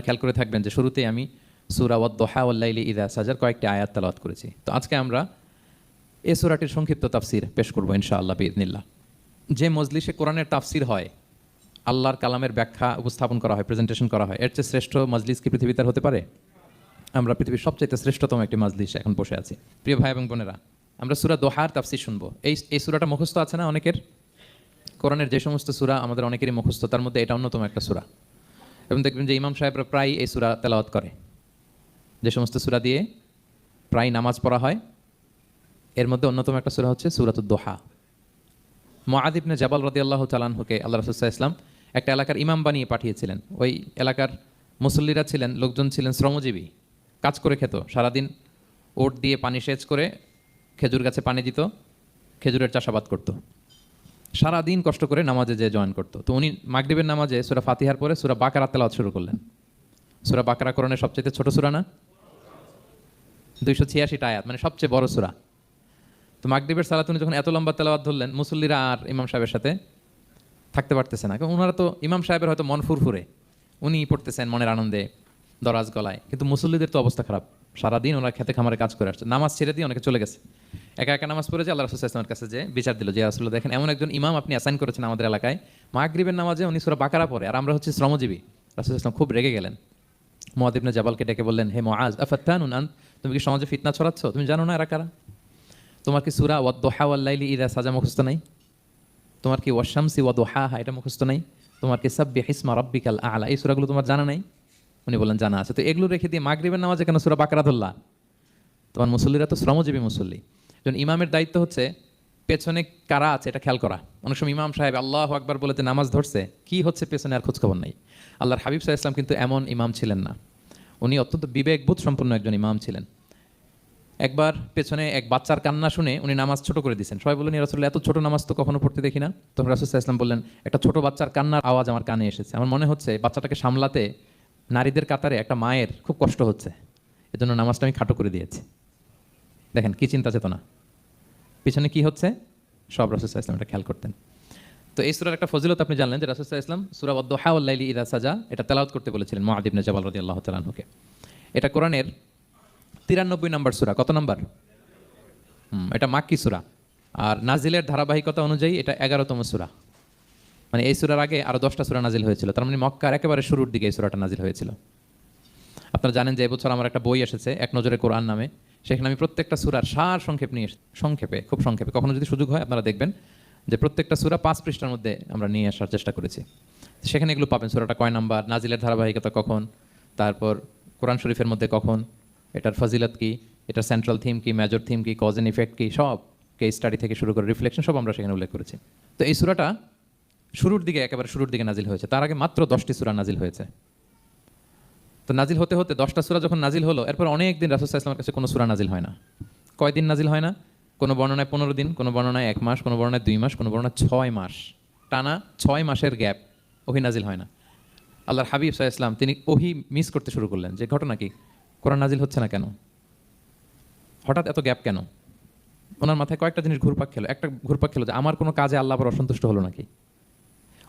খেয়াল করে থাকবেন যে শুরুতেই আমি সূরা ওয়াদ-দুহা ওয়াল-লাইলি ইযা সাজার কয়েকটি আয়াত তেলাওয়াত করেছি। তো আজকে আমরা এই সূরাটির সংক্ষিপ্ত তাফসীর পেশ করব ইনশাআল্লাহ বিইذنিল্লাহ। যে মজলিসে কোরআনের তাফসীর হয়, আল্লাহর কালামের ব্যাখ্যা উপস্থাপন করা হয়, প্রেজেন্টেশন করা হয়, এর চেয়ে শ্রেষ্ঠ মজলিস কি পৃথিবীতে আর হতে পারে? আমরা পৃথিবীর সবচাইতে শ্রেষ্ঠতম একটি মজলিস এখন বসে আছি। প্রিয় ভাই এবং বোনেরা, আমরা সূরা দোহার তাফসীর শুনবো। এই সূরাটা মুখস্থ আছে না অনেকের? কোরআনের যে সমস্ত সূরা আমাদের অনেকেরই মুখস্থ, তার মধ্যে এটা অন্যতম একটা সূরা। এবং দেখবেন যে ইমাম সাহেবরা প্রায় এই সূরা তেলাওয়াত করে। যে সমস্ত সূরা দিয়ে প্রায় নামাজ পড়া হয়, এর মধ্যে অন্যতম একটা সূরা হচ্ছে সূরাতুদ দোহা। মুআয ইবনে জাবাল রাদিয়াল্লাহু তাআলা আনহুকে আল্লাহ রাসূল সাল্লাল্লাহু আলাইহি ওয়াসাল্লাম একটা এলাকার ইমাম বানিয়ে পাঠিয়েছিলেন। ওই এলাকার মুসল্লিরা ছিলেন, লোকজন ছিলেন শ্রমজীবী, কাজ করে খেত। সারাদিন ওট দিয়ে পানি সেচ করে খেজুর গাছে পানি দিত, খেজুরের চাষাবাদ করত, সারাদিন কষ্ট করে নামাজে যে জয়েন করতো। তো উনি মাগরিবের নামাজে সূরা ফাতিহার পরে সূরা বাকারা তেলাওয়াত শুরু করলেন। সূরা বাকারা কোরআনের সবচেয়ে ছোট সূরা না? 286টা আয়াত, মানে সবচেয়ে বড় সূরা। তো মাগরিবের সালাত উনি যখন এত লম্বা তেলাওয়াত ধরলেন, মুসল্লিরা আর ইমাম সাহেবের সাথে থাকতে পারতেছে না। কারণ ওনারা তো, ইমাম সাহেবের হয়তো মন ফুরফুরে, উনি পড়তেছেন মনের আনন্দে দরাজ গলায়, কিন্তু মুসল্লিদের তো অবস্থা খারাপ। সারাদিন ওনারা খেতে খামারে কাজ করে আসছে, নামাজ ছেড়ে দিয়ে অনেকে চলে গেছে। একা একা নামাজ পড়ে যে আল্লাহ রাসূল সাল্লাল্লাহু আলাইহি ওয়াসাল্লামের কাছে যে বিচার দিল যে রাসূলুল্লাহ, দেখেন এমন একজন ইমাম আপনি অ্যাসাইন করেছেন আমাদের এলাকায়, মাগরিবের নামাজে উনি সূরা বাকারা পড়ে, আর আমরা হচ্ছে শ্রমজীবী। রাসূল সাল্লাল্লাহু আলাইহি ওয়াসাল্লাম খুব রেগে গেলেন। মুআয ইবনে জাবালকে ডেকে বললেন, হে মুআয, আফাত্তানুন আনত, তুমি কি সমাজে ফিতনা ছড়াচ্ছ? তুমি জানো না এরা কারা? তোমার কি সূরা ওয়াদ-দুহা ওয়াল-লাইলি ইযা সাজা মুখস্থ নাই? তোমার কি ওয়াশ-শামসি ওয়া-দুহাহা এটা মুখস্থ নাই? তোমার কি সাব্বিহ ইসমা রাব্বিকাল আ'লা এই সূরাগুলো তোমার জানা নাই? উনি বললেন জানা আছে। তো এগুলো রেখে দিয়ে মাগরিবের নামাজে কেন সূরা বাকারা ধরলা? তোমার মুসল্লিরা তো শ্রমজীবী মুসল্লি। যখন ইমামের দায়িত্ব হচ্ছে পেছনে কারা আছে এটা খেয়াল করা। অনেক সময় ইমাম সাহেব আল্লাহু আকবার বলে যে নামাজ ধরছে, কি হচ্ছে পেছনে আর খোঁজখবর নাই। আল্লাহর হাবিব সাল্লাল্লাহু আলাইহি ওয়াসাল্লাম কিন্তু এমন ইমাম ছিলেন না। উনি অত্যন্ত বিবেকবোধ সম্পন্ন একজন ইমাম ছিলেন। একবার পেছনে এক বাচ্চার কান্না শুনে উনি নামাজ ছোট করে দিয়েছেন। সবাই বললেন, ইয়া রাসূলুল্লাহ, এত ছোট নামাজ তো কখনো পড়তে দেখি না। তখন রাসূল সাল্লাল্লাহু আলাইহি ওয়াসাল্লাম বললেন, একটা ছোট বাচ্চার কান্নার আওয়াজ আমার কানে এসেছে, আমার মনে হচ্ছে বাচ্চাটাকে সামলাতে নারীদের কাতারে একটা মায়ের খুব কষ্ট হচ্ছে, এজন্য নামাজটা আমি খাটো করে দিয়েছি। দেখেন কি চিন্তা চেতনা, পিছনে কি হচ্ছে সব রাসূল সাল্লাল্লাহু আলাইহি ওয়াসাল্লাম এটা খেয়াল করতেন। তো এই সূরার একটা ফজিলত আপনি জানলেন যে রাসূল সাল্লাল্লাহু আলাইহি ওয়াসাল্লাম সূরা ওয়াদ-দুহা ওয়াল-লাইলি ইযা সাজা এটা তেলাওয়াত করতে বলেছিলেন মুআয ইবনে জাবাল রাদিয়াল্লাহু তাআলা আনহুকে। এটা কোরআনের 93 নম্বর সূরা। কত নম্বর? এটা মাক্কি সূরা, আর নাজিলের ধারাবাহিকতা অনুযায়ী এটা 11তম সূরা। মানে এই সূরার আগে আরো 10টা সূরা নাজিল হয়েছিল, তার মানে মক্কার একেবারে শুরুর দিকে এই সূরাটা নাজিল হয়েছিল। আপনারা জানেন যে এবছর আমার একটা বই এসেছে এক নজরে কোরআন নামে, সেখানে আমি প্রত্যেকটা সূরার সার সংক্ষেপ নিয়ে সংক্ষেপে, খুব সংক্ষেপে, কখনো যদি সুযোগ হয় আপনারা দেখবেন যে প্রত্যেকটা সূরা 5 পৃষ্ঠার মধ্যে আমরা নিয়ে আসার চেষ্টা করেছি। সেখানে এগুলো পাবেন, সূরাটা কয় নাম্বার, নাজিলের ধারাবাহিকতা কখন, তারপর কোরআন শরীফের মধ্যে কখন, এটার ফজিলত কি, এটার সেন্ট্রাল থিম কি, মেজর থিম কি, কজ এন্ড ইফেক্ট কি, সব কেস স্টাডি থেকে শুরু করে রিফ্লেকশন সব আমরা সেখানে উল্লেখ করেছি। তো এই সূরাটা শুরুর দিকে, একেবারে শুরুর দিকে নাজিল হয়েছে। তার আগে মাত্র 10টি সূরা নাজিল হয়েছে। তো নাজিল হতে হতে 10টা সূরা যখন নাজিল হলো, এরপর অনেক দিন রাসূল সাল্লাল্লাহু আলাইহি ওয়াসাল্লামের কাছে কোনো সূরা নাজিল হয় না। কয়দিন নাজিল হয় না? কোনো বর্ণনায় 15 দিন, কোনো বর্ণনায় 1 মাস, কোনো বর্ণনায় 2 মাস, কোনো বর্ণনায় 6 মাস, টানা 6 মাসের গ্যাপ ওহী নাজিল হয় না। আল্লাহর হাবিব সাল্লাল্লাহু আলাইহি ওয়াসাল্লাম তিনি ওহী মিস করতে শুরু করলেন, যে ঘটনা কি, কোরআন নাজিল হচ্ছে না কেন, হঠাৎ এত গ্যাপ কেন? ওনার মাথায় কয়েকটা জিনিস ঘুরপাক খেলো। একটা ঘুরপাক খেলো যে আমার কোনো কাজে আল্লাহ আবার অসন্তুষ্ট হলো নাকি,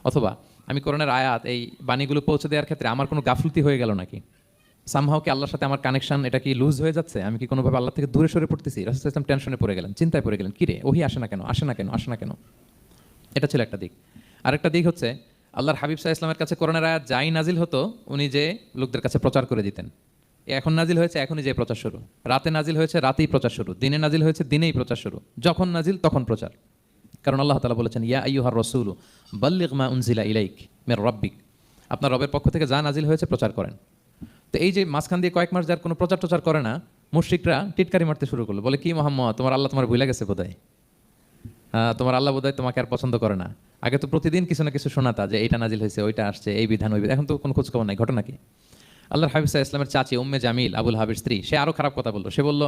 অথবা আমি কোরআনের আয়াত এই বাণীগুলো পৌঁছে দেওয়ার ক্ষেত্রে আমার কোনো গাফলতি হয়ে গেল নাকি, সামহাও কি আল্লাহর সাথে আমার কানেকশন এটা কি লুজ হয়ে যাচ্ছে, আমি কি কোনোভাবে আল্লাহ থেকে দূরে সরে পড়তেছি? রাসূল সাল্লাল্লাহু আলাইহি ওয়াসাল্লাম টেনশনে পড়ে গেলেন, চিন্তায় পড়ে গেলেন, কিরে ওহী আসে না কেন, আসে না কেন, আসে না কেন। এটা ছিল একটা দিক। আরেকটা দিক হচ্ছে আল্লাহর হাবিব সাল্লাল্লাহু আলাইহি ওয়াসাল্লামের কাছে কোরআনের আয়াত যাই নাজিল হতো উনি যে লোকদের কাছে প্রচার করে দিতেন। এখন নাজিল হয়েছে এখনই যে প্রচার শুরু, রাতে নাজিল হয়েছে রাতেই প্রচার শুরু, দিনে নাজিল হয়েছে দিনেই প্রচার শুরু, যখন নাজিল তখন প্রচার। কারণ আল্লাহ তাআলা বলেছেন, ইয়া আইয়ুহার রাসূলু বাল্লিগ মা উনজিলা ইলাইক মির রাব্বিক, আপনার রবের পক্ষ থেকে যা নাজিল হয়েছে প্রচার করেন। তো এই যে মাঝখান দিয়ে কয়েক মাস যার কোনো প্রচার টচার করে না, মুশরিকরা টিটকারি মারতে শুরু করলো, বলে কি মুহাম্মদ, তোমার আল্লাহ তোমার ভুলে গেছে বোধহয়, তোমার আল্লাহ বোধহয় তোমাকে আর পছন্দ করে না। আগে তো প্রতিদিন কিছু না কিছু শোনাতা যে এইটা নাজিল হয়েছে, ওইটা আসছে, এই বিধান ওই বিধান, এখন তো কোনো খোঁজখবর নাই। ঘটনা কি? আল্লাহর হাবিব সাল্লাল্লাহু আলাইহি ওয়াসাল্লামের চাচি উম্মে জামিল, আবুল হাবির স্ত্রী, সে আরো খারাপ কথা বললো। সে বলল,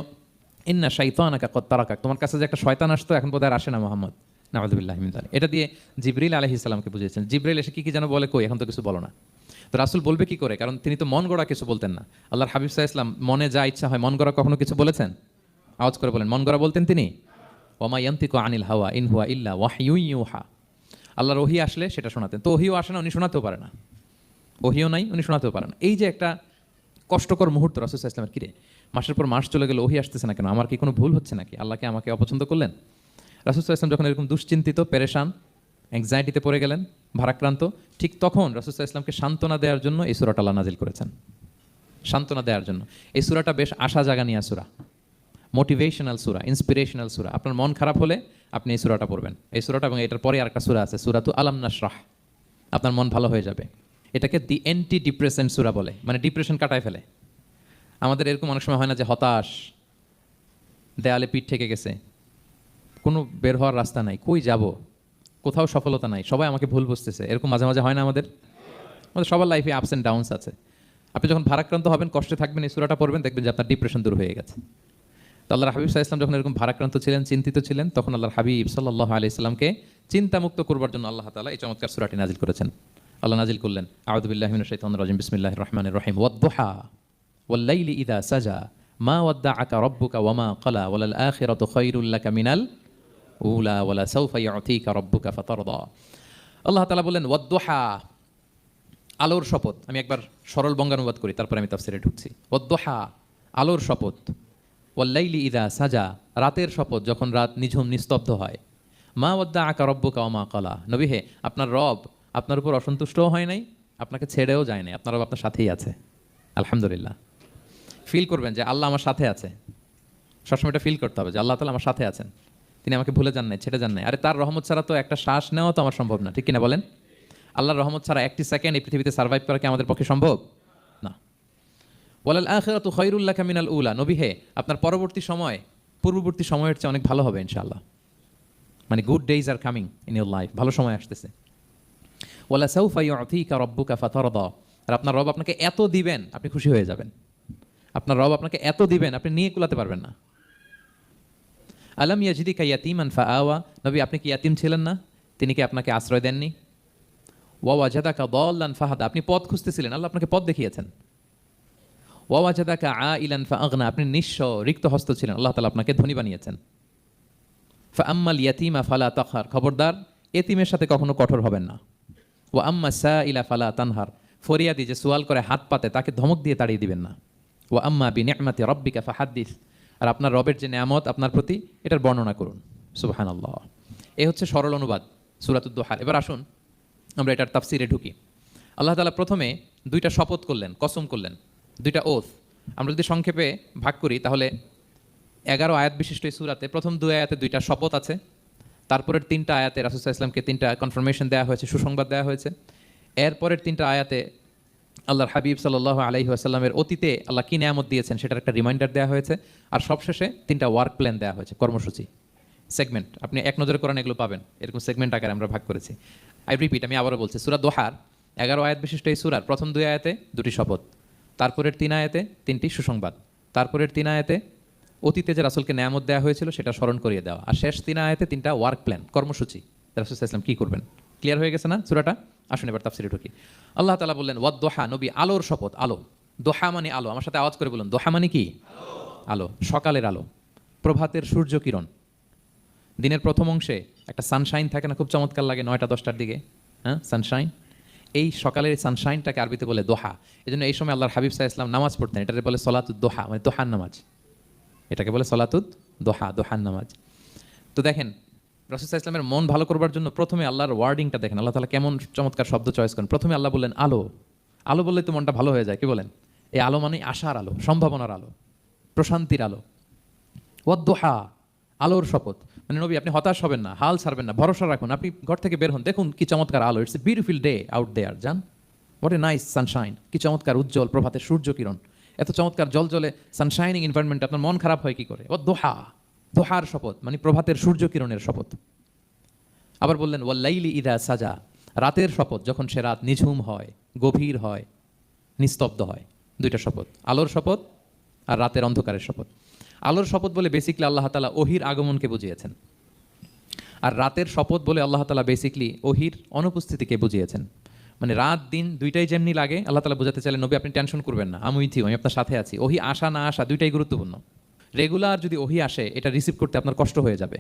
ইন্না শাইতানাকা কদ তারাকাক, তোমার কাছে যে একটা শয়তান আসতো এখন বোধহয় আর আসে না মুহাম্মদ, নাউযুবিল্লাহি মিন যালিক। এটা দিয়ে জিবরিল আলাইহিস সালামকে বুঝিয়েছেন। জিবরিল এসে কি যেন বলে, কই এখন তো কিছু বলো না। তো রাসূল বলবে কি করে, কারণ তিনি তো মন গড়া কিছু বলতেন না। আল্লাহর হাবিব সাল্লাল্লাহু আলাইহি ওয়াসাল্লাম মনে যা ইচ্ছা হয় মন গড়া কখনো কিছু বলেছেন? আওয়াজ করে বলেন, মন গড়া বলতেন তিনি? ওমা ইয়ানতিকু আনিল হাওয়া ইন হুয়া ইল্লা ওয়াহয়ুন ইউহা, আল্লাহর ওহী আসলে সেটা শোনাতেন। তো ওহীও আসে না, উনি শোনাতেও পারে না। ওহিও নাই, উনি শোনাতেও পারেন। এই যে একটা কষ্টকর মুহূর্ত রাসূল সাল্লাল্লাহু আলাইহি ওয়াসাল্লামের, কিরে মাসের পর মাস চলে গেল, ওহি আসতেছে না কেন, আমার কি কোনো ভুল হচ্ছে নাকি, আল্লাহকে আমাকে অপছন্দ করলেন? রাসূল সাল্লাল্লাহু আলাইহি ওয়াসাল্লাম যখন এরকম দুশ্চিন্তিত, পেরেশান, অ্যাংজাইটিতে পড়ে গেলেন, ভারাক্রান্ত, ঠিক তখন রাসূল সাল্লাল্লাহু আলাইহি ওয়াসাল্লামকে সান্ত্বনা দেওয়ার জন্য এই সূরাটা আল্লাহ নাজিল করেছেন। সান্ত্বনা দেওয়ার জন্য এই সূরাটা বেশ আশা জাগানিয়া সূরা, মোটিভেশনাল সূরা, ইন্সপিরেশনাল সূরা। আপনার মন খারাপ হলে আপনি এই সূরাটা পড়বেন, এই সূরাটা, এবং এটার পরে আরেকটা সূরা আছে, সূরাতু আলাম নাশরাহ, আপনার মন ভালো হয়ে যাবে। এটাকে দি অ্যান্টি ডিপ্রেশন সূরা বলে, মানে ডিপ্রেশন কাটায় ফেলে। আমাদের এরকম অনেক সময় হয় না যে হতাশ, দেয়ালে পিঠ ঠেকে গেছে, কোনো বের হওয়ার রাস্তা নাই, কই যাব, কোথাও সফলতা নাই, সবাই আমাকে ভুল বুঝতেছে, এরকম মাঝে মাঝে হয় না আমাদের? আমাদের সবার লাইফে আপস অ্যান্ড ডাউনস আছে। আপনি যখন ভারাক্রান্ত হবেন, কষ্টে থাকবেন, এই সূরাটা পড়বেন, দেখবেন যে আপনার ডিপ্রেশন দূর হয়ে গেছে। তো আল্লাহর হাবিব সাল্লাল্লাহু আলাইহি ওয়াসাল্লাম যখন এরকম ভারাক্রান্ত ছিলেন, চিন্তিত ছিলেন, তখন আল্লাহর হাবিব সাল্লাল্লাহু আলাইহি ওয়াসাল্লামকে চিন্তামুক্ত করবার জন্য আল্লাহ তাআলা এই চমৎকার সূরাটি নাজিল করেছেন। আল্লাহ নাজিল করলেন, আউযু বিল্লাহি মিনাশ শাইতানির রাজিম, বিসমিল্লাহির রহমানির রহিম, ওয়াদ-দুহা ওয়াল-লাইলি ইযা সাজা মা ওয়াদ্দাআকা রাব্বুকা ওয়া মা ক্বালা ওয়ালাল আখিরাতু খায়রুল লাকা মিনাল উলা ওয়ালা সাওফা ইউতিকা রাব্বুকা ফাতারদা। আল্লাহ তাআলা বললেন ওয়াদ-দুহা, আলোর শপথ। আমি একবার সরল বঙ্গানুবাদ করি, তারপরে আমি তাফসীরে ঢুকছি। ওয়াদ-দুহা, আলোর শপথ, ওয়াল-লাইলি ইযা সাজা, রাতের শপথ, যখন রাত নিঝুম নিস্তব্ধ হয়। মা ওয়াদ্দাআকা রাব্বুকা ওয়া মা ক্বালা, নবী হে, আপনার রব আপনার উপর অসন্তুষ্টও হয় নাই, আপনাকে ছেড়েও যায় নাই, আপনার রব আপনার সাথেই আছে। আলহামদুলিল্লাহ। ফিল করবেন যে আল্লাহ আমার সাথে আছে, সবসময় এটা ফিল করতে হবে যে আল্লাহ তাআলা আমার সাথে আছেন, তিনি আমাকে ভুলে যান নাই, ছেড়ে যান নাই। আরে তার রহমত ছাড়া তো একটা শ্বাস নেওয়া তো আমার সম্ভব না, ঠিক কিনা বলেন? আল্লাহর রহমত ছাড়া একটি সেকেন্ড এই পৃথিবীতে সার্ভাইভ করা কি আমাদের পক্ষে সম্ভব না? ওয়ালাল আখিরাতু খায়রুল লাকা মিনাল উলা, নবী হে, আপনার পরবর্তী সময় পূর্ববর্তী সময়ের চেয়ে অনেক ভালো হবে ইনশাআল্লাহ। মানে good days are coming in your life, ভালো সময় আসতেছে। ওয়ালা সাউফা ইউতিকা রাব্বুকা ফাতারদা, আর আপনার রব আপনাকে এত দিবেন আপনি খুশি হয়ে যাবেন। আপনার রব আপনাকে এত দিবেন আপনি নিয়ে কুলাতে পারবেন না। আলাম ইয়াজিদিকা ইয়াতীমান ফাআওয়া, নবী আপনি কি ইয়াতীম ছিলেন না, তিনি কি আপনাকে আশ্রয় দেননি? ওয়া ওয়াজাদাকা দাল্লান ফাহাদা, আপনি পথ খুঁজতেছিলেন, আল্লাহ আপনাকে পথ দেখিয়েছেন। ওয়া ওয়াজাদাকা আইলান ফাআগনা, আপনি নিঃস্ব রিক্ত হস্ত ছিলেন, আল্লাহ তাআলা আপনাকে ধনী বানিয়েছেন। ফাআম্মাল ইয়াতীমা ফালা তাখহার, খবরদার এতিমের সাথে কখনো কঠোর হবেন না। ওয়া আম্মা সাইলা ফালা তানহার, ফরিয়াদি যে সোয়াল করে হাত পাতে তাকে ধমক দিয়ে তাড়িয়ে দিবেন না। ওয়া আম্মা বিনি'মাতি রাব্বিকা ফাহাদ্দিস, আর আপনার রবের যে নেয়ামত আপনার প্রতি, এটার বর্ণনা করুন। সুবহানাল্লাহ। এই হচ্ছে সরল অনুবাদ সূরাতুদ দুহার। এবার আসুন আমরা এটার তাফসিরে ঢুকি। আল্লাহ তাআলা প্রথমে দুইটা শপথ করলেন, কসম করলেন, দুইটা ওথ। আমরা যদি সংক্ষেপে ভাগ করি তাহলে 11 আয়াত বিশিষ্ট এই সূরাতে প্রথম 2 আয়াতে দুইটা শপথ আছে, তারপরের 3টা আয়াতে রাসূল সাল্লাল্লাহু আলাইহি ওয়াসাল্লামকে 3টা কনফার্মেশন দেওয়া হয়েছে, সুসংবাদ দেওয়া হয়েছে। এরপরের 3টা আয়াতে আল্লাহর হাবিব সাল্লাল্লাহু আলাইহি ওয়াসাল্লামের অতীতে আল্লাহ কি নেয়ামত দিয়েছেন সেটার একটা রিমাইন্ডার দেওয়া হয়েছে। আর সবশেষে 3টা ওয়ার্ক প্ল্যান দেওয়া হয়েছে, কর্মসূচি, সেগমেন্ট। আপনি এক নজরে কোরআন এগুলো পাবেন, এরকম সেগমেন্ট আকারে আমরা ভাগ করেছি। আই রিপিট, আমি আবারও বলছি, সূরা দোহার 11 আয়াত বিশিষ্ট এই সূরার প্রথম 2 আয়াতে 2টি শপথ, তারপরের 3 আয়াতে 3টি সুসংবাদ, তারপরের 3 আয়াতে অতীতে যে রাসূলকে নেয়ামত দেওয়া হয়েছিল সেটা স্মরণ করিয়ে দেওয়া, আর শেষ 3 আয়াতে 3টা ওয়ার্ক প্ল্যান, কর্মসূচি, রাসূল সাল্লাল্লাহু আলাইহি ওয়াসাল্লাম কী করবেন। ক্লিয়ার হয়ে গেছে না সূরাটা? আসুন এবার তাফসিরে ঢুকি। আল্লাহ তাআলা বললেন ওয়াদ-দুহা, নবী আলোর শপথ। আলো, দোহা মানে আলো। আমার সাথে আওয়াজ করে বলুন, দোহা মানে কি? আলো, সকালের আলো, প্রভাতের সূর্য কিরণ। দিনের প্রথম অংশে একটা সানশাইন থাকে না, খুব চমৎকার লাগে 9টা-10টার দিকে, হ্যাঁ সানশাইন। এই সকালের সানশাইনটাকে আরবিতে বলে দোহা। এই জন্য এই সময় আল্লাহর হাবিব সাল্লাল্লাহু আলাইহি ওয়াসাল্লাম নামাজ পড়তেন, এটাকে বলে সলাতুদ দোহা, মানে দোহার নামাজ। এটাকে বলে সলাতুদ দোহা, দোহার নামাজ। তো দেখেন রাসূল সাল্লাল্লাহু আলাইহি ওয়াসাল্লামের মন ভালো করবার জন্য প্রথমে আল্লাহর ওয়ার্ডিংটা দেখেন, আল্লাহ তাআলা কেমন চমৎকার শব্দ চয়েস করেন। প্রথমে আল্লাহ বললেন আলো। আলো বললেই তো মনটা ভালো হয়ে যায়, কি বলেন? এই আলো মানে আশার আলো, সম্ভাবনার আলো, প্রশান্তির আলো। ওয়াদ-দুহা, আলোর শপথ। মানে নবী আপনি হতাশ হবেন না, হাল ছাড়বেন না, ভরসা রাখুন। আপনি ঘর থেকে বের হন, দেখুন কি চমৎকার আলো, it's a beautiful day out there, জান হোয়াট এ নাইস সানশাইন, কি চমৎকার উজ্জ্বল প্রভাতের সূর্য কিরণ, এত চমৎকার জলজলে সানশাইনিং এনভায়রনমেন্ট, আপনার মন খারাপ হয় কি করে? ওয়াদ-দুহা, দোহার শপথ মানে প্রভাতের সূর্য কিরণের শপথ। আবার বললেন ওয়াল-লাইলি ইযা সাজা, রাতের শপথ যখন সে রাত নিঝুম হয়, গভীর হয়, নিস্তব্ধ হয়। দুইটা শপথ, আলোর শপথ আর রাতের অন্ধকারের শপথ। আলোর শপথ বলে বেসিকলি আল্লাহ তাআলা ওহির আগমনকে বুঝিয়েছেন, আর রাতের শপথ বলে আল্লাহ তাআলা বেসিকলি ওহির অনুপস্থিতিকে বুঝিয়েছেন। মানে রাত দিন দুইটাই যেমনি লাগে, আল্লাহ তাআলা বোঝাতে চাইলেন নবী আপনি টেনশন করবেন না, আমি উইথ ইউ, আমি আপনার সাথে আছি। ওহি আসা না আসা দুইটাই গুরুত্বপূর্ণ। রেগুলার যদি ওহি আসে এটা রিসিভ করতে আপনার কষ্ট হয়ে যাবে।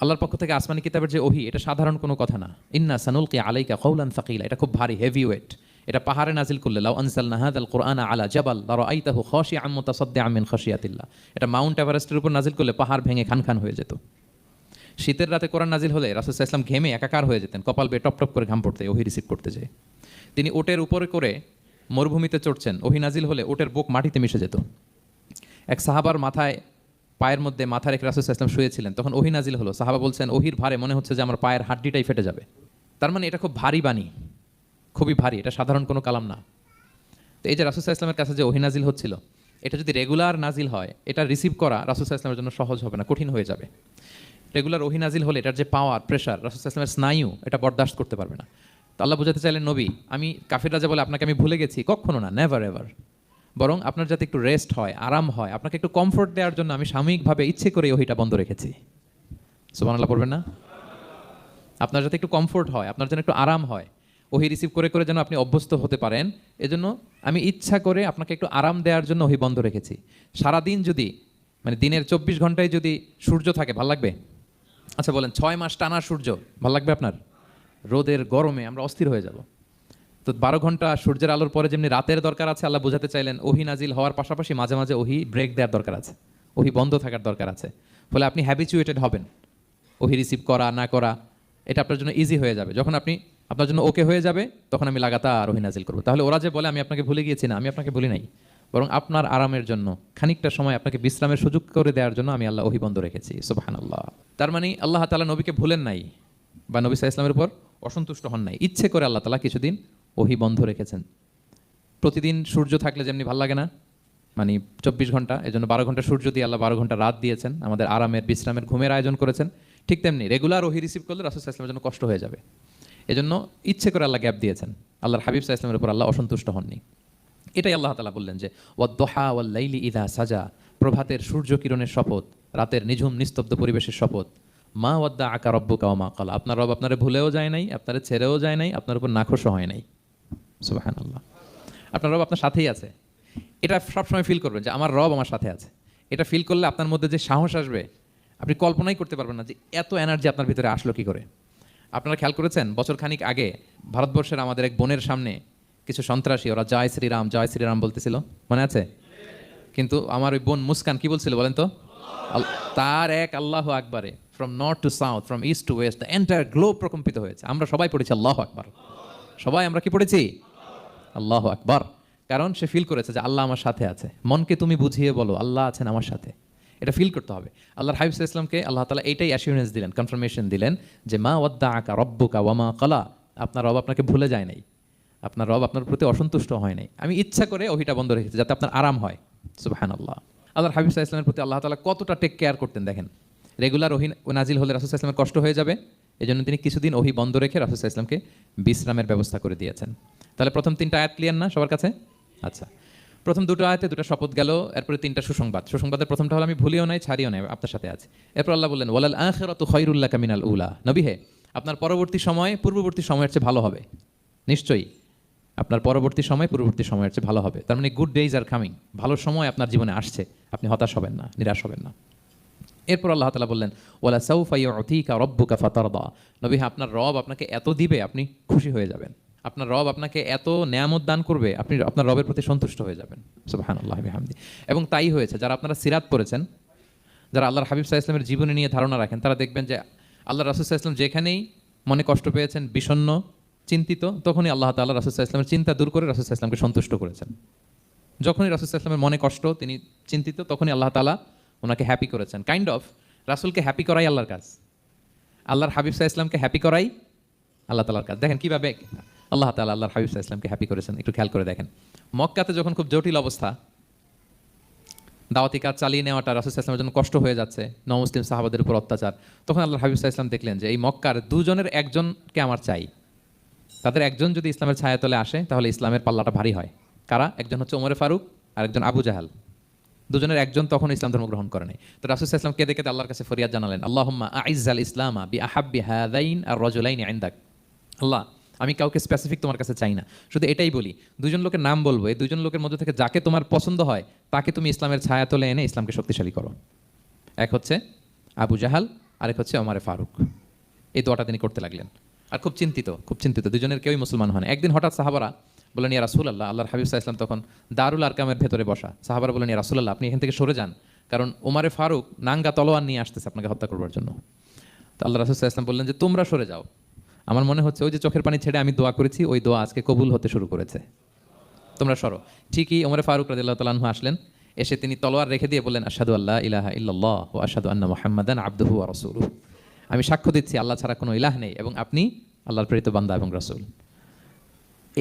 আল্লাহর পক্ষ থেকে আসমানি কিতাবের যে ওহী, এটা সাধারণ কোনো কথা না। ইন্না সানুলকি আলাইকা কওলান সাকিলা, এটা খুব ভারী, হেভি ওয়েট। এটা পাহাড়ে নাজিল করলে, লাউ আনজালনা হাযাল কুরআনা আলা জাবাল লারাআইতাহু খাশিআম মুতাসাদ্দিআম মিন খাশিয়াতিল্লাহ, এটা মাউন্ট এভারেস্টের উপর নাজিল করলে পাহাড় ভেঙে খান খান হয়ে যেত। শীতের রাতে কোরআন নাজিল হলে রাসূল সাল্লাল্লাহু আলাইহি ওয়াসাল্লাম ঘেমে একাকার হয়ে যেতেন, কপাল বেয়ে টপ টপ করে ঘাম পড়তে, ওহী রিসিভ করতে যেয়ে। তিনি ওটের উপরে করে মরুভূমিতে চড়ছেন, ওহী নাজিল হলে ওটের বুক মাটিতে মিশে যেত। এক সাহাবার মাথায়, পায়ের মধ্যে মাথা রেখে রাসূল সাল্লাল্লাহু আলাইহি ওয়াসাল্লাম শুয়েছিলেন, তখন ওহী নাজিল হলো। সাহাবা বলছেন, ওহীর ভারে মনে হচ্ছে যে আমার পায়ের হাড্ডিটাই ফেটে যাবে। তার মানে এটা খুব ভারী বাণী, খুবই ভারী, এটা সাধারণ কোনো কালাম না। তো এই যে রাসূল সাল্লাল্লাহু আলাইহি ওয়াসাল্লামের কাছে যে ওহী নাজিল হচ্ছিল, এটা যদি রেগুলার নাজিল হয়, এটা রিসিভ করা রাসূল সাল্লাল্লাহু আলাইহি ওয়াসাল্লামের জন্য সহজ হবে না, কঠিন হয়ে যাবে। রেগুলার ওহী নাজিল হলে এটার যে পাওয়ার, প্রেশার, রাসূল সাল্লাল্লাহু আলাইহি ওয়াসাল্লামের স্নায়ু এটা বরদাস্ত করতে পারবে না। তো আল্লাহ বোঝাতে চাইলেন, নবী, আমি কাফিররা যা বলে আপনাকে আমি ভুলে গেছি, কখনো না, নেভার এভার। বরং আপনার যাতে একটু রেস্ট হয়, আরাম হয়, আপনাকে একটু কমফোর্ট দেওয়ার জন্য আমি সাময়িকভাবে ইচ্ছে করে ওহীটা বন্ধ রেখেছি। সুবহানাল্লাহ পড়বেন না? আপনার যাতে একটু কমফোর্ট হয়, আপনার জন্য একটু আরাম হয়, ওহী রিসিভ করে করে যেন আপনি অভ্যস্ত হতে পারেন, এজন্য আমি ইচ্ছা করে আপনাকে একটু আরাম দেওয়ার জন্য ওহী বন্ধ রেখেছি। সারাদিন যদি, মানে দিনের 24 ঘন্টায় যদি সূর্য থাকে, ভাল লাগবে? আচ্ছা বলেন, 6 মাস টানা সূর্য ভাল লাগবে আপনার? রোদের গরমে আমরা অস্থির হয়ে যাব। তো 12 ঘন্টা সূর্যের আলোর পরে যেমনি রাতের দরকার আছে, আল্লাহ বোঝাতে চাইলেন ওহী নাজিল হওয়ার পাশাপাশি মাঝে মাঝে ওহী ব্রেক দেওয়ার দরকার আছে, ওহী বন্ধ থাকার দরকার আছে। ফলে আপনি হ্যাবিচুয়েটেড হবেন, ওহী রিসিভ করা না করা এটা আপনার জন্য ইজি হয়ে যাবে। যখন আপনি, আপনার জন্য ওকে হয়ে যাবে, তখন আমি লাগাতার ওহী নাজিল করবো। তাহলে ওরা যে বলে আমি আপনাকে ভুলে গিয়েছি, না, আমি আপনাকে ভুলি নাই, বরং আপনার আরামের জন্য খানিকটা সময় আপনাকে বিশ্রামের সুযোগ করে দেওয়ার জন্য আমি আল্লাহ ওহী বন্ধ রেখেছি। সুবহানাল্লাহ। তার মানে আল্লাহ তাআলা নবীকে ভুলেন নাই, বা নবী সাল্লাল্লাহু আলাইহি ওয়াসাল্লামের উপর অসন্তুষ্ট হন নাই। ইচ্ছে করে আল্লাহ তাআলা কিছুদিন ওহী বন্ধ রেখেছেন। প্রতিদিন সূর্য থাকলে যেমনি ভাল লাগে না, মানে 24 ঘন্টা, এজন্য 12 ঘন্টা সূর্য দিয়ে আল্লাহ 12 ঘন্টা রাত দিয়েছেন, আমাদের আরামের, বিশ্রামের, ঘুমের আয়োজন করেছেন। ঠিক তেমনি রেগুলার ওহী রিসিভ করলে রাসূল সাল্লাল্লাহু আলাইহি ওয়াসাল্লামের জন্য কষ্ট হয়ে যাবে, এজন্য ইচ্ছে করে আল্লাহ গ্যাপ দিয়েছেন। আল্লাহর হাবিব সাল্লাল্লাহু আলাইহি ওয়াসাল্লামের উপর আল্লাহ অসন্তুষ্ট হননি। এটাই আল্লাহ তাআলা বললেন যে ওয়াদ-দুহা ওয়াল-লাইলি ইযা সাজা, প্রভাতের সূর্য কিরণের শপথ, রাতের নিঝুম নিস্তব্ধ পরিবেশের শপথ। মা ওয়াদ্দাআকা রাব্বুকা ওয়া মা ক্বালা, আপনার রব আপনারে ভুলেও যায় নাই, আপনারে ছেড়েও যায় নাই, আপনার উপর নাখোশও হয় নাই। সুবহানাল্লাহ। আপনার রব আপনার সাথেই আছে, এটা সবসময় ফিল করবেন যে আমার রব আমার সাথে আছে। এটা ফিল করলে আপনার মধ্যে যে সাহস আসবে, আপনি কল্পনাই করতে পারবেন না যে এত এনার্জি আপনার ভিতরে আসলো কি করে। আপনারা খেয়াল করেছেন, বছর খানিক আগে ভারতবর্ষের আমাদের এক বোনের সামনে কিছু সন্ত্রাসী, ওরা জয় শ্রীরাম জয় শ্রীরাম বলতেছিল, মনে আছে? কিন্তু আমার ওই বোন মুস্কান কি বলছিল বলেন তো? তার এক আল্লাহু আকবারে from north to south, from east to west, the entire globe প্রকম্পিত হয়েছে। আমরা সবাই পড়েছি আল্লাহু আকবার, সবাই আমরা কি পড়েছি? আল্লাহু আকবার। কারণ সে ফিল করেছে যে আল্লাহ আমার সাথে আছে। মনকে তুমি বুঝিয়ে বলো আল্লাহ আছেন আমার সাথে, এটা ফিল করতে হবে। আল্লাহর হাবিব সাল্লাল্লাহু আলাইহি ওয়াসাল্লামকে আল্লাহ তাআলা এইটাই অ্যাসিউরেন্স দিলেন, কনফার্মেশন দিলেন যে মা ওয়াদ্দাআকা রাব্বুকা ওয়া মা ক্বালা, আপনার রব আপনাকে ভুলে যায় নাই, আপনার রব আপনার প্রতি অসন্তুষ্ট হয় নাই। আমি ইচ্ছা করে ওহীটা বন্ধ রেখেছি যাতে আপনার আরাম হয়। সুবহানাল্লাহ। আল্লাহর হাবিব সাল্লাল্লাহু আলাইহি ওয়াসাল্লামের প্রতি আল্লাহ তাআলা কতটা টেক কেয়ার করতেন দেখেন। রেগুলার ওহী নাজিল হলে রাসূল সাল্লাল্লাহু আলাইহি ওয়াসাল্লামের কষ্ট হয়ে যাবে, এজন্য তিনি কিছুদিন ওহী বন্ধ রেখে রাসূল সাল্লাল্লাহু আলাইহি ওয়াসাল্লামকে বিশ্রামের ব্যবস্থা করে দিয়েছেন। তাহলে প্রথম 3টা আয়াত ক্লিয়ার না সবার কাছে? আচ্ছা, প্রথম 2টো আয়াতে 2টা শপথ গেল, এরপরে 3টা সুসংবাদ। সুসংবাদের প্রথমটা হলো আমি ভুলিও নাই, ছাড়িও নাই, আপনার সাথে আছে। এরপর আল্লাহ বললেন ওয়ালাল আখিরাতু খায়রুল লাকা মিনাল উলা, নবী হে, আপনার পরবর্তী সময় পূর্ববর্তী সময়ের চেয়ে ভালো হবে। নিশ্চয়ই আপনার পরবর্তী সময় পূর্ববর্তী সময়ের চেয়ে ভালো হবে। তার মানে গুড ডেইজ আর কামিং, ভালো সময় আপনার জীবনে আসছে, আপনি হতাশ হবেন না, নিরাশ হবেন না। এরপর আল্লাহ তাআলা বললেন ওয়ালা সাউফা ইউতিকা রাব্বুকা ফাতারদা, নবী হ্যাঁ, আপনার রব আপনাকে এত দিবে আপনি খুশি হয়ে যাবেন। আপনার রব আপনাকে এত নেয়ামত দান করবে, আপনি আপনার রবের প্রতি সন্তুষ্ট হয়ে যাবেন। সুবহানাল্লাহি ওয়া বিহামদি। এবং তাই হয়েছে। যারা আপনারা সিরাত পড়েছেন, যারা আল্লাহর হাবিব সাল্লাল্লাহু আলাইহি ওয়াসাল্লামের জীবনী নিয়ে ধারণা রাখেন, তারা দেখবেন যে আল্লাহ রাসূল সাল্লাল্লাহু আলাইহি ওয়াসাল্লাম যেখানেই মনে কষ্ট পেয়েছেন, বিষণ্ণ, চিন্তিত, তখনই আল্লাহ তাআলা রাসূল সাল্লাল্লাহু আলাইহি ওয়াসাল্লামের চিন্তা দূর করে রাসূল সাল্লাল্লাহু আলাইহি ওয়াসাল্লামকে সন্তুষ্ট করেছেন। যখনই রাসূল সাল্লাল্লাহু আলাইহি ওয়াসাল্লামের মনে কষ্ট, তিনি চিন্তিত, তখনই আল্লাহ তাআলা ওনাকে হ্যাপি করেছেন। কাইন্ড অফ রাসূলকে হ্যাপি করাই আল্লাহর কাজ, আল্লাহর হাবিব সাল্লাল্লাহু আলাইহি ওয়াসাল্লামকে হ্যাপি করাই আল্লাহ তাআলার কাজ। দেখেন কিভাবে আল্লাহ তাআলা আল্লাহর হাবিব সাল্লাল্লাহু আলাইহি ওয়াসাল্লামকে হ্যাপি করেছেন, একটু খেয়াল করে দেখেন। মক্কাতে যখন খুব জটিল অবস্থা, দাওয়াতি কাজ চালিয়ে নেওয়াটা রাসূল সাল্লাল্লাহু আলাইহি ওয়াসাল্লামের জন্য কষ্ট হয়ে যাচ্ছে, নমুসলিম সাহাবাদের উপর অত্যাচার, তখন আল্লাহর হাবিব সাল্লাল্লাহু আলাইহি ওয়াসাল্লাম দেখলেন যে এই মক্কার দুজনের একজনকে আমার চাই। তাদের একজন যদি ইসলামের ছায়াতলে আসে তাহলে ইসলামের পাল্লাটা ভারী হয়। কারা? একজন হচ্ছে ওমরে ফারুক আর একজন আবু জাহাল। দুজনের একজন তখন ইসলাম ধর্ম গ্রহণ করে নাই। তো রাসূল সাল্লাল্লাহু আলাইহি ওয়াসাল্লাম কেঁদে কেঁদে আল্লাহর কাছে ফরিয়াদ জানালেন, আল্লাহুম্মা আইজ্জাল ইসলামা বিআহাব্বি হাযাইন আর রাজুলাইনি ইনদাক। আল্লাহ, আমি কাউকে স্পেসিফিক তোমার কাছে চাই না, শুধু এটাই বলি, দুজন লোকের নাম বলবো, এই দুজন লোকের মধ্যে থেকে যাকে তোমার পছন্দ হয় তাকে তুমি ইসলামের ছায়াতলে এনে ইসলামকে শক্তিশালী করো। এক হচ্ছে আবু জাহাল আরেক হচ্ছে ওমরে ফারুক। এই দোয়াটা তিনি করতে লাগলেন। আর খুব চিন্তিত, দুজনের কেউই মুসলমান হন। একদিন হঠাৎ সাহাবারা বললেন, ইয়া রাসূলুল্লাহ, আল্লাহর হাবিব সাল্লাল্লাহু আলাইহি ওয়াসাল্লাম তখন দারুল আরকামের ভেতরে বসা। সাহাবারা বললেন, ইয়া রাসূলুল্লাহ, আপনি এখান থেকে সরে যান, কারণ ওমরে ফারুক নাঙ্গা তলোয়ার নিয়ে আসতেছে আপনাকে হত্যা করবার জন্য। তো আল্লাহ রাসূল সাল্লাল্লাহু আলাইহি ওয়াসাল্লাম বললেন যে তোমরা সরে যাও। আমার মনে হচ্ছে ওই যে চোখের পানি ছেড়ে আমি দোয়া করেছি, ওই দোয়া আজকে কবুল হতে শুরু করেছে, তোমরা সরো। ঠিকই ওমরে ফারুক রাদিয়াল্লাহু তাআলা আনহু আসলেন, এসে তিনি তলোয়ার রেখে দিয়ে বললেন, আশহাদু আল্লা ইলাহা ইল্লাল্লাহ ওয়া আশহাদু আন্না মুহাম্মাদান আবদুহু ওয়া রাসূলুহু। আমি সাক্ষ্য দিচ্ছি আল্লাহ ছাড়া কোনো ইলাহ নেই এবং আপনি আল্লাহর প্রেরিত বান্দা এবং রাসূল।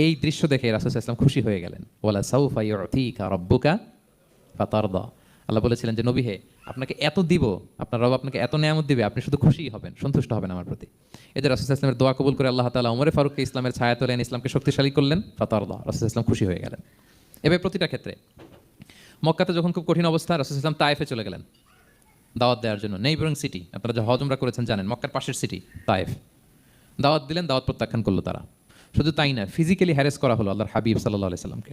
এই দৃশ্য দেখে রাসূল সাল্লাল্লাহু আলাইহি ওয়াসাল্লাম খুশি হয়ে গেলেন। ওয়ালা সাউফা ইউতিকা রাব্বুকা ফাতারদা। আল্লাহ বলেছিলেন যে নবী হে, আপনাকে এত দিব, আপনার রব আপনাকে এত নেয়ামত দিবে, আপনি শুধু খুশিই হবেন, সন্তুষ্ট হবেন আমার প্রতি। এই যে রাসূল সাল্লাল্লাহু আলাইহি ওয়াসাল্লামের দোয়া কবুল করে আল্লাহ তাআলা ওমরে ফারুককে ইসলামের ছায়া তোলেন, ইসলামকে শক্তিশালী করলেন। ফাতারদা, রাসূল সাল্লাল্লাহু আলাইহি ওয়াসাল্লাম খুশি হয়ে গেলেন। এবার প্রতিটা ক্ষেত্রে মক্কাতে যখন খুব কঠিন অবস্থা, রাসূল সাল্লাল্লাহু আলাইহি ওয়াসাল্লাম তায়েফে চলে গেলেন দাওয়াত দেওয়ার জন্য। নেইবারিং সিটি, আপনারা যে হজ উমরা করেছেন জানেন, মক্কার পাশের সিটি তায়েফ। দাওয়াত দিলেন, দাওয়াত প্রত্যাখ্যান করলো তারা। শুধু তাই না, ফিজিক্যালি হ্যারেস করা হলো আল্লাহর হাবিব সাল্লাল্লাহু আলাইহি সাল্লামকে।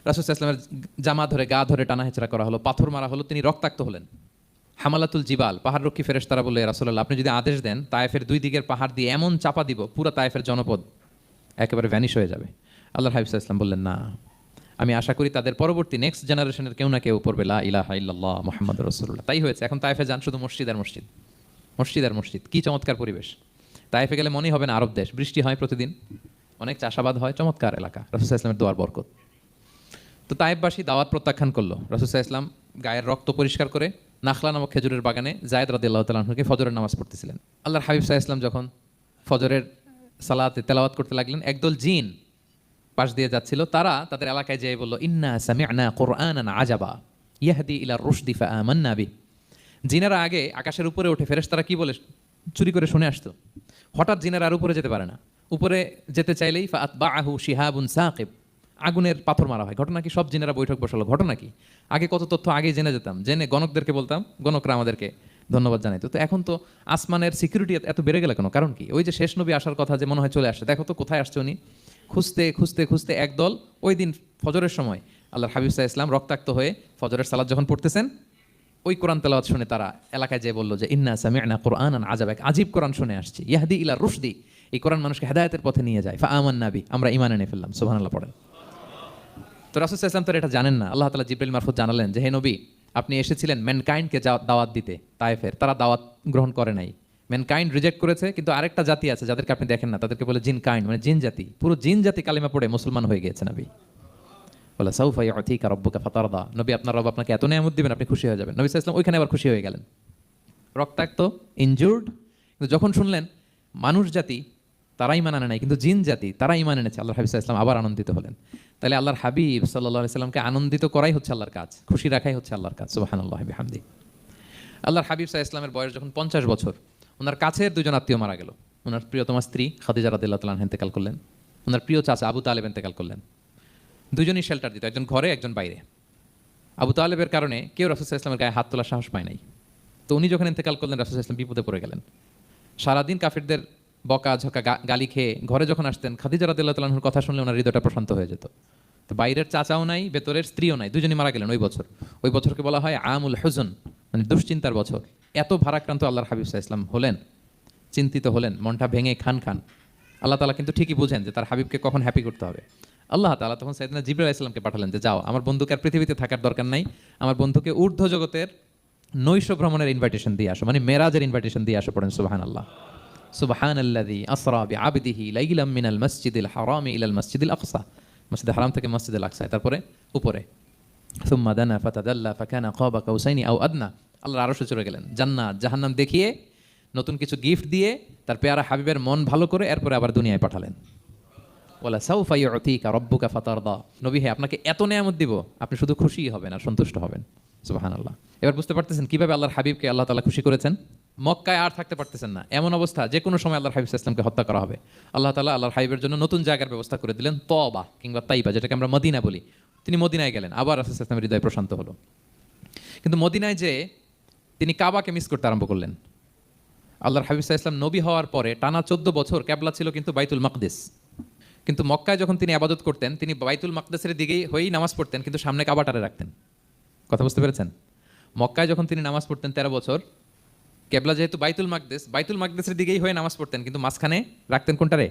রাসূল সাল্লাল্লাহু আলাইহি ওয়াসাল্লামের জামা ধরে, গা ধরে টানাহেচড়া করা হলো, পাথর মারা হলো, তিনি রক্তাক্ত হলেন। হামালাতুল জিবাল, পাহাড়রক্ষী ফেরেশতারা বলল, ইয়া রাসূলুল্লাহ, আপনি যদি আদেশ দেন তায়েফের দুই দিকের পাহাড় দিয়ে এমন চাপা দিব, পুরো তায়েফের জনপদ একেবারে ভ্যানিশ হয়ে যাবে। আল্লাহর হাবিব সাল্লাল্লাহু আলাইহি ওয়াসাল্লাম বললেন, না, আমি আশা করি তাদের পরবর্তী নেক্সট জেনারেশনের কেউ না কেউ পড়বে লা ইলাহা ইল্লাল্লাহ মুহাম্মাদুর রাসূলুল্লাহ। তাই হয়েছে। এখন তায়েফে যান, শুধু মসজিদ আর মসজিদ, মসজিদ আর মসজিদ। কি চমৎকার পরিবেশ! তায়েফে গেলে মনেই হবে না আরব দেশ। বৃষ্টি হয় প্রতিদিন, অনেক চাষাবাদ হয়, চমৎকার এলাকা। রাসূল সাল্লাল্লাহু আলাইহি ওয়াসাল্লামের দোয়ার বরকত। তো তায়েফবাসী দাওয়াত প্রত্যাখ্যান করলো। রাসূল সাল্লাল্লাহু আলাইহি ওয়াসাল্লাম গায়ের রক্ত পরিষ্কার করে নাখলা নামক খেজুরের বাগানে যায়েদ রাদিয়াল্লাহু তাআলা আনহুকে ফজরের নামাজ পড়তেছিলেন। আল্লাহর হাবিব সাল্লাল্লাহু আলাইহি ওয়াসাল্লাম যখন ফজরের সালাতে তেলাওয়াত করতে লাগলেন, একদল জিন পাশ দিয়ে যাচ্ছিল। তারা তাদের এলাকায় যেয়ে বলল, ইন্না সামি'না কুরআনান আজাবা ইয়াহদি ইলা রুশদি ফাআমান্না বিহি। জিনেরা আগে আকাশের উপরে উঠে ফেরেশতারা কি বলে চুরি করে শুনে আসতো। হঠাৎ জিনেরা আর উপরে যেতে পারে না। উপরে যেতে চাইলেই ফাআতবাআহু শিহাবুন সাকিব, আগুনের পাথর মারা হয়। ঘটনা কি? সব জিনেরা বৈঠক বসালো। ঘটনা কি? আগে কত তথ্য আগে জেনে যেতাম, জেনে গণকদেরকে বলতাম, গণকরা আমাদেরকে ধন্যবাদ জানাইতো। তো এখন তো আসমানের সিকিউরিটি এত বেড়ে গেল কেন? কারণ কি? ওই যে শেষ নবী আসার কথা যে মনে হয় চলে আসছে, দেখো তো কোথায় আসছে উনি। খুঁজতে খুঁজতে খুঁজতে একদল ওই দিন ফজরের সময় আল্লাহর হাবিব সাল্লাল্লাহু আলাইহি ওয়াসাল্লাম রক্তাক্ত হয়ে ফজরের সালাত যখন পড়তেছেন, ওই কোরআন তেলাওয়াত শুনে তারা এলাকায় যেয়ে বলল যে ইন্না সামি'না কুরআনান আজাবা, এক আজীব কোরআন শুনে আসছি, ইয়াহদি ইলা রুশদি, এই কোরআন মানুষকে হেদায়েতের পথে নিয়ে যায়। ফাআমান্না বিহি, আমরা ঈমান এনে ফেললাম। সুবহানাল্লাহ পড়েন। তো রাসূল সাল্লাল্লাহু আলাইহি ওয়াসাল্লাম তো এটা জানেন না। আল্লাহ তাআলা জিবরাইল মারফত জানালেন যে হে নবী, আপনি এসেছিলেন ম্যানকাইন্ডকে দাওয়াত দিতে তায়েফের, তারা দাওয়াত গ্রহণ করে নাই। ম্যানকাইন্ড রিজেক্ট করেছে, কিন্তু আরেকটা জাতি আছে যাদেরকে আপনি দেখেন না, তাদেরকে বলে জিন কাইন্ড, মানে জিন জাতি। পুরো জিন জাতি কালিমা পড়ে মুসলমান হয়ে গিয়েছে নবী। বলে সাউফা ইউতিকা রাব্বুকা ফাতারদা, নবী আপনার রব আপনাকে এত নেয়ামত দিবেন, আপনি খুশি হয়ে যাবেন। নবী সাল্লাল্লাহু আলাইহি ওয়াসাল্লাম ওইখানে আবার খুশি হয়ে গেলেন, রক্তাক্ত, ইনজুর্ড। কিন্তু যখন শুনলেন মানুষ জাতি তারা ঈমান আনে নাই, কিন্তু জিন জাতি তারা ঈমান এনেছে, আল্লাহর হাবিব সাল্লাল্লাহু আলাইহি ওয়াসাল্লাম আবার আনন্দিত হলেন। তাহলে আল্লাহর হাবিব সাল্লাল্লাহু আলাইহি ওয়াসাল্লামকে আনন্দিত করাই হচ্ছে আল্লাহর কাজ, খুশি রাখাই হচ্ছে আল্লাহর কাজ। সুবহানাল্লাহি বিহামদি। আল্লাহর হাবিব সাল্লাল্লাহু আলাইহি ওয়াসাল্লামের বয়স যখন 50 বছর, ওনার কাছের দুজন আত্মীয় মারা গেল। ওনার প্রিয়তমা স্ত্রী খাদিজা রাদিয়াল্লাহু তাআলা আনহা ইন্তেকাল করলেন, ওনার প্রিয় চাচা আবু তালেব ইন্তেকাল করলেন। দুজনই শেল্টার দিত, একজন ঘরে একজন বাইরে। আবু তালেবের কারণে কেউ রাসূল সাল্লাল্লাহু আলাইহি ওয়াসাল্লামের গায়ে হাত তোলার সাহস পায় নাই। তো উনি যখন ইন্তেকাল করলেন, রাসূল সাল্লাল্লাহু আলাইহি ওয়াসাল্লাম বিপদে পড়ে গেলেন। সারাদিন কাফিরদের বকা ঝকা গালি খেয়ে ঘরে যখন আসতেন, খাদিজা রাদিয়াল্লাহু তাআলা আনহার কথা শুনলে ওনার হৃদয়টা প্রশান্ত হয়ে যেত। তো বাইরের চাচাও নাই, ভেতরের স্ত্রীও নাই, দুজনই মারা গেলেন ওই বছর। ওই বছরকে বলা হয় আমুল হুজন, মানে দুশ্চিন্তার বছর। এত ভারাক্রান্ত আল্লাহর হাবিব সাল্লাল্লাহু আলাইহি ওয়াসাল্লাম হলেন, চিন্তিত হলেন, মনটা ভেঙে খান খান। আল্লাহ তাআলা কিন্তু ঠিকই বুঝেন যে তার হাবিবকে কখন হ্যাপি করতে হবে। আল্লাহ তাআলা তখন সাইয়েদনা জিবরাইল আলাইহিস সালামকে পাঠালেন যে যাও, আমার বন্ধুকে আর পৃথিবীতে থাকার দরকার নাই, আমার বন্ধুকে ঊর্ধ্ব জগতের নৈশ ভ্রমণের ইনভাইটেশন দিয়ে আসো, মানে মেরাজের ইনভাইটেশন দিয়ে আসো। পড়েন সুবহানাল্লাহ। সুবহানাল্লাযী আসরা বিআবদিহি লাইলাম মিনাল মাসজিদিল হারামি ইলাল মাসজিদিল আকসা, মসজিদে হারাম থেকে মসজিদুল আকসা। তারপরে উপরে সুম্মা দানা ফাতাদাল্লা ফাকানা কাবা কাউসাইনি আও আদনা, আল্লাহর আরশে চলে গেলেন। জান্নাত জাহান্নাম দেখিয়ে, নতুন কিছু গিফট দিয়ে, তার পেয়ারা হাবিবের মন ভালো করে এরপরে আবার দুনিয়ায় পাঠালেন। ওয়ালা সাউফা ইউতিকা রাব্বুকা ফাতারদা, নবী হে আপনাকে এত নেয়ামত দিব, আপনি শুধু খুশিই হবেন আর সন্তুষ্ট হবেন। সুবহানাল্লাহ। এবার বুঝতে পারতেছেন কিভাবে আল্লাহর হাবিবকে আল্লাহ তাআলা খুশি করেছেন। মক্কায় আর থাকতে পারতেছেন না, এমন অবস্থা যে কোনো সময় আল্লাহর হাবিব সাল্লাল্লাহু আলাইহি ওয়াসাল্লামকে হত্যা করা হবে। আল্লাহ তাআলা আল্লাহর হাবিবের জন্য নতুন জায়গার ব্যবস্থা করে দিলেন, তওবা কিংবা তাইবা, যেটাকে আমরা মদিনা বলি। তিনি মদিনায় গেলেন, আবার রাসূল সাল্লাল্লাহু আলাইহি ওয়াসাল্লামের হৃদয় প্রশান্ত হলো। কিন্তু মদিনায় যে তিনি কাবাকে মিস করতে আরম্ভ করলেন। আল্লাহর হাবিব সাল্লাল্লাহু আলাইহি ওয়াসাল্লাম নবী হওয়ার পরে টানা 14 বছর কিবলা ছিল কিন্তু বাইতুল মাকদিস। কিন্তু মক্কায় যখন তিনি ইবাদত করতেন, তিনি বাইতুল মাকদিসের দিকেই হয়েই নামাজ পড়তেন, কিন্তু সামনে কাবাটারে রাখতেন। কথা বুঝতে পেরেছেন? মক্কায় যখন তিনি নামাজ পড়তেন 13 বছর, কেবলা যেহেতু বাইতুল মাকদেসের দিকেই হয়ে নামাজ পড়তেন, কিন্তু মাঝখানে রাখতেন কোনটারে?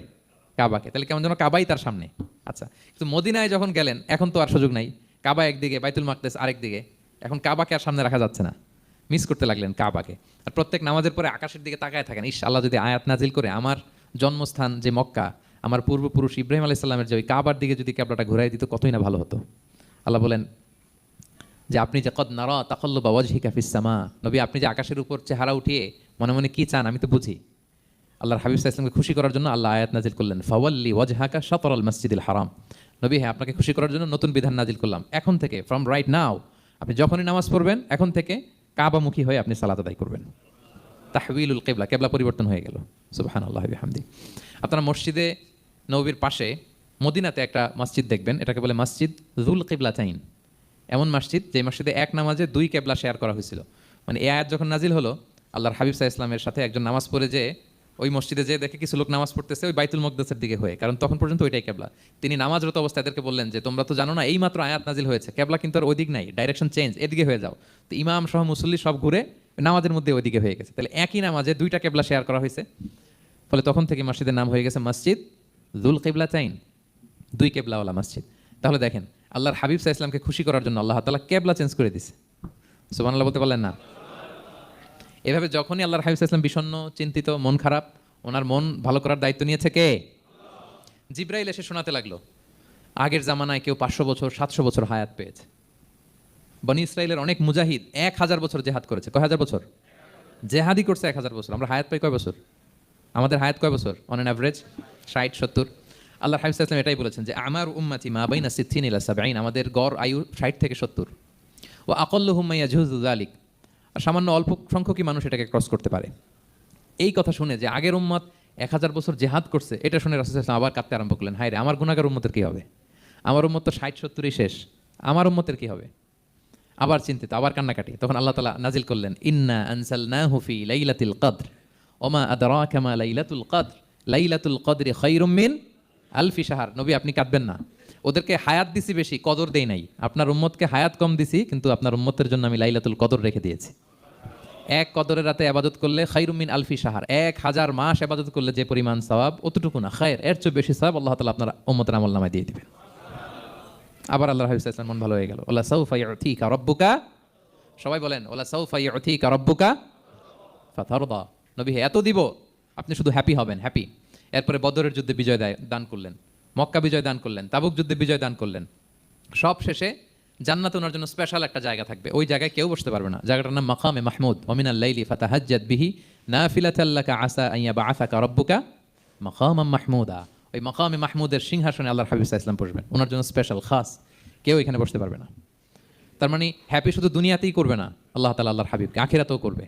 কাবাকে। তাহলে কেমন যেন কাবাই তার সামনে। আচ্ছা, কিন্তু মদিনায় যখন গেলেন এখন তো আর সুযোগ নাই, কাবা একদিকে বাইতুল মাকদেস আরেক দিকে, এখন কাবাকে আর সামনে রাখা যাচ্ছে না, মিস করতে লাগলেন কাবাকে। আর প্রত্যেক নামাজের পরে আকাশের দিকে তাকায় থাকেন, ইস আল্লাহ যদি আয়াত নাজিল করে আমার জন্মস্থান যে মক্কা, আমার পূর্বপুরুষ ইব্রাহিম আলাইহিস সালামের যে ওই কাবার দিকে যদি ক্যাবলাটা ঘুরাই দিত কতই না ভালো হতো। আল্লাহ বলেন যে আপনি যে কদ নারা তাকাল্লুবা ওয়াজহিকা ফিস সামা, নবী আপনি যে আকাশের উপর চেহারা উঠিয়ে মনে মনে কি চান আমি তো বুঝি। আল্লাহর হাবিব সাল্লাল্লাহু আলাইহি ওয়াসাল্লামকে খুশি করার জন্য আল্লাহ আয়াত নাজিল করলেন, ফাওয়াল্লি ওয়াজহাকা শাতরাল মাসজিদিল হারাম। নবী হ্যাঁ, আপনাকে খুশি করার জন্য নতুন বিধান নাজিল করলাম, এখন থেকে ফ্রম রাইট নাও আপনি যখনই নামাজ পড়বেন এখন থেকে কাবামুখী হয়ে আপনি সালাত আদায় করবেন। তাহওয়িলুল কিবলা, কিবলা পরিবর্তন হয়ে গেল। সুবহানাল্লাহি ওয়া বিহামদি। আপনারা মসজিদে নববীর পাশে মদিনাতে একটা মসজিদ দেখবেন, এটাকে বলে মসজিদ যুল কিবলাতাইন। এমন মসজিদ যে মসজিদে এক নামাজে দুই কেবলা শেয়ার করা হয়েছিল। মানে এই আয়াত যখন নাজিল হলো, আল্লাহর হাবিব সাল্লাল্লাহু আলাইহি ওয়াসাল্লামের সাথে একজন নামাজ পড়ে যে ওই মসজিদে যে দেখে কিছু লোক নামাজ পড়তেছে ওই বাইতুল মুকদ্দাসের দিকে হয়ে, কারণ তখন পর্যন্ত ওইটাই কেবলা। তিনি নামাজরত অবস্থায় এদেরকে বললেন যে তোমরা তো জানো না এই মাত্র আয়াত নাজিল হয়েছে, কেবলা কিন্তু আর ওইদিক নাই, ডাইরেকশন চেঞ্জ, এদিকে হয়ে যাও। তো ইমাম সহ মুসল্লি সব ঘুরে নামাজের মধ্যে ওইদিকে হয়ে গেছে। তাহলে একই নামাজে দুইটা কেবলা শেয়ার করা হয়েছে, ফলে তখন থেকে মসজিদের নাম হয়ে গেছে মসজিদ যুল কিবলাতাইন, দুই কেবলাওয়ালা মসজিদ। তাহলে দেখেন আল্লাহর হাবিব সাল্লাল্লাহু আলাইহি ওয়াসাল্লামকে খুশি করার জন্য আল্লাহ তাআলা কেবলা চেঞ্জ করে দিয়েছে। সুবহানাল্লাহ বলতে পারলেন না? এভাবে যখনই আল্লাহর হাবিব সাল্লাল্লাহু আলাইহি ওয়াসাল্লাম বিষণ্ণ, চিন্তিত, মন খারাপ, ওনার মন ভালো করার দায়িত্ব নিয়েছে কে? জিব্রাইল এসে শোনাতে লাগলো আগের জামানায় কেউ 500 বছর 700 বছর হায়াত পেয়েছে। বনি ইসরাইলের অনেক মুজাহিদ 1000 বছর জেহাদ করেছে। কয় হাজার বছর? জেহাদি করছে 1000 বছর। আমরা হায়াত পাই কয় বছর? আমাদের হায়াত কয় বছর অন অ্যান অ্যাভারেজ? 60-70। আল্লাহর হাবিব সাল্লাল্লাহু আলাইহি ওয়াসাল্লাম এটাই বলেছেন যে আমার উম্মতি মা বাইনা 60 ইলা 70, আমাদের গড় আয়ু 60 থেকে 70। ও আকাল্লুহুম মা ইয়াজুজু যালিক, আর সামান্য অল্প সংখ্যকই মানুষ এটাকে ক্রস করতে পারে। এই কথা শুনে যে আগের উম্মত 1000 বছর জেহাদ করছে, এটা শুনে রাসূল সাল্লাল্লাহু আলাইহি ওয়াসাল্লাম আবার কাঁদতে আরম্ভ করলেন, হায় রে আমার গুনাহগার উম্মতের কি হবে? আমার উম্মত তো 60-70ই শেষ, আমার উম্মতের কি হবে? আবার চিন্তিত, আবার কান্নাকাটি। তখন আল্লাহ তাআলা নাজিল করলেন, ইন্না আনসালনাহু ফি লাইলাতিল কদর ওমা আদরাকা মা লাইলাতুল কদর লাইলাতুল কদরি খায়রুম মিন আলফি শাহর। নবী আপনি কাঁদবেন না, ওদেরকে হায়াত দিছি বেশি, কদর দেই নাই। আপনার উম্মতকে হায়াত কম দিছি, কিন্তু আপনার উম্মতের জন্য আমি লাইলাতুল কদর রেখে দিয়েছি। এক কদরের রাতে ইবাদত করলে খায়রুম মিন আলফি শাহর, 1000 মাস ইবাদত করলে যে পরিমাণ সওয়াব, অতটুকু না, খায়ের এর চেয়ে বেশি সওয়াব আল্লাহ তাআলা আপনার উম্মতের আমলনামায় দিয়ে দিবেন। আবার আল্লাহর হাবিব সাল্লাল্লাহু আলাইহি ওয়াসাল্লাম মন ভালো হয়ে গেল। ওয়ালা সাউফা ইউতিকা রাব্বুকা, সবাই বলেন ওয়ালা সাউফা ইউতিকা রাব্বুকা ফাতারদা। নবী এত দিব, আপনি শুধু হ্যাপি হবেন, হ্যাপি। এরপরে বদরের যুদ্ধে বিজয় দান করলেন, মক্কা বিজয় দান করলেন, তাবুক যুদ্ধে বিজয় দান করলেন। সব শেষে জান্নাতে ওনার জন্য স্পেশাল একটা জায়গা থাকবে, ওই জায়গায় কেউ বসতে পারবে না। জায়গাটার নাম মাকামে মাহমুদ। ওয়া মিনাল লাইলি ফাতাহাজ্জাদ বিহি নাফিলাতাল লাকা আসা আন ইয়াবআসাকা রাব্বুকা মাকামান মাহমুদা। ওই মাকামে মাহমুদের সিংহাসনে আল্লাহর হাবিব সাল্লাল্লাহু আলাইহি ওয়াসাল্লাম বসবেন, ওনার জন্য স্পেশাল খাস, কেউ এখানে বসতে পারবে না। তার মানে হ্যাপি শুধু দুনিয়াতেই করবে না, আল্লাহ তাআলা আল্লাহর হাবিবকে আখিরাতেও করবে।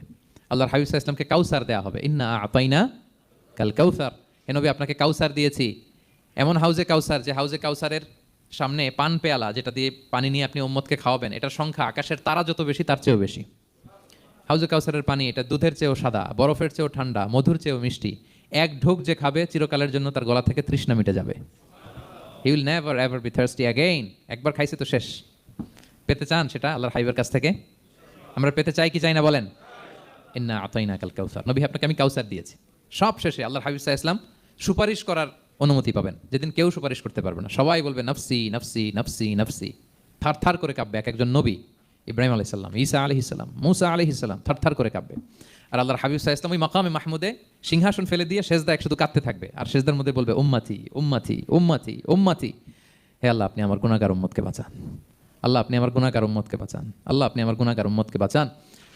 আল্লাহর হাবিব সাল্লাল্লাহু আলাইহি ওয়াসাল্লামকে কাউসার দেয়া হবে, ইন্না আতাইনা কাল কাউসার। হে নবী আপনাকে কাউসার দিয়েছি, এমন হাউজে কাউসার যে হাউজে কাউসারের সামনে পান পেয়ালা যেটা দিয়ে পানি নিয়ে আপনি উম্মতকে খাওয়াবেন, এটার সংখ্যা আকাশের তারা যত বেশি তার চেয়েও বেশি। হাউজে কাউসারের পানি এটা দুধের চেয়েও সাদা, বরফের চেয়েও ঠান্ডা, মধুর চেয়েও মিষ্টি। এক ঢোক যে খাবে চিরকালের জন্য তার গলা থেকে তৃষ্ণা মিটে যাবে। He will never ever be thirsty again. একবার খাইছে তো শেষ। পেতে চান সেটা আল্লাহর হাবিবের কাছ থেকে? আমরা পেতে চাই কি চাই না বলেন? ইন্না আতাইনা কাল কাউসার। নবী আপনাকে আমি কাউসার দিয়েছি। সব শেষে আল্লাহর হাবিব সাল্লাল্লাহু আলাইহি ওয়াসাল্লাম সুপারিশ করার অনুমতি পাবেন, যেদিন কেউ সুপারিশ করতে পারবে না। সবাই বলবে নফসি নফসি নফসি নফসি, থার থার করে কাঁপবে। এক একজন নবী, ইব্রাহিম আলাইহিস সালাম, ঈসা আলাইহিস সালাম, মূসা আলাইহিস সালাম, থার থার করে কাঁপবে। আর আল্লাহর হাবিব সাল্লাল্লাহু আলাইহি ওয়াসাল্লাম ওই মাকামে মাহমুদে সিংহাসন ফেলে দিয়ে সেজদায় শুধু কাঁদতে থাকবে, আর সেজদার মধ্যে বলবে উম্মতি উম্মতি উম্মতি উম্মতি। হে আল্লাহ আপনি আমার গুনাহগার উম্মতকে বাঁচান, আল্লাহ আপনি আমার গুনাহগার উম্মতকে বাঁচান, আল্লাহ আপনি আমার গুনাহগার উম্মতকে বাঁচান।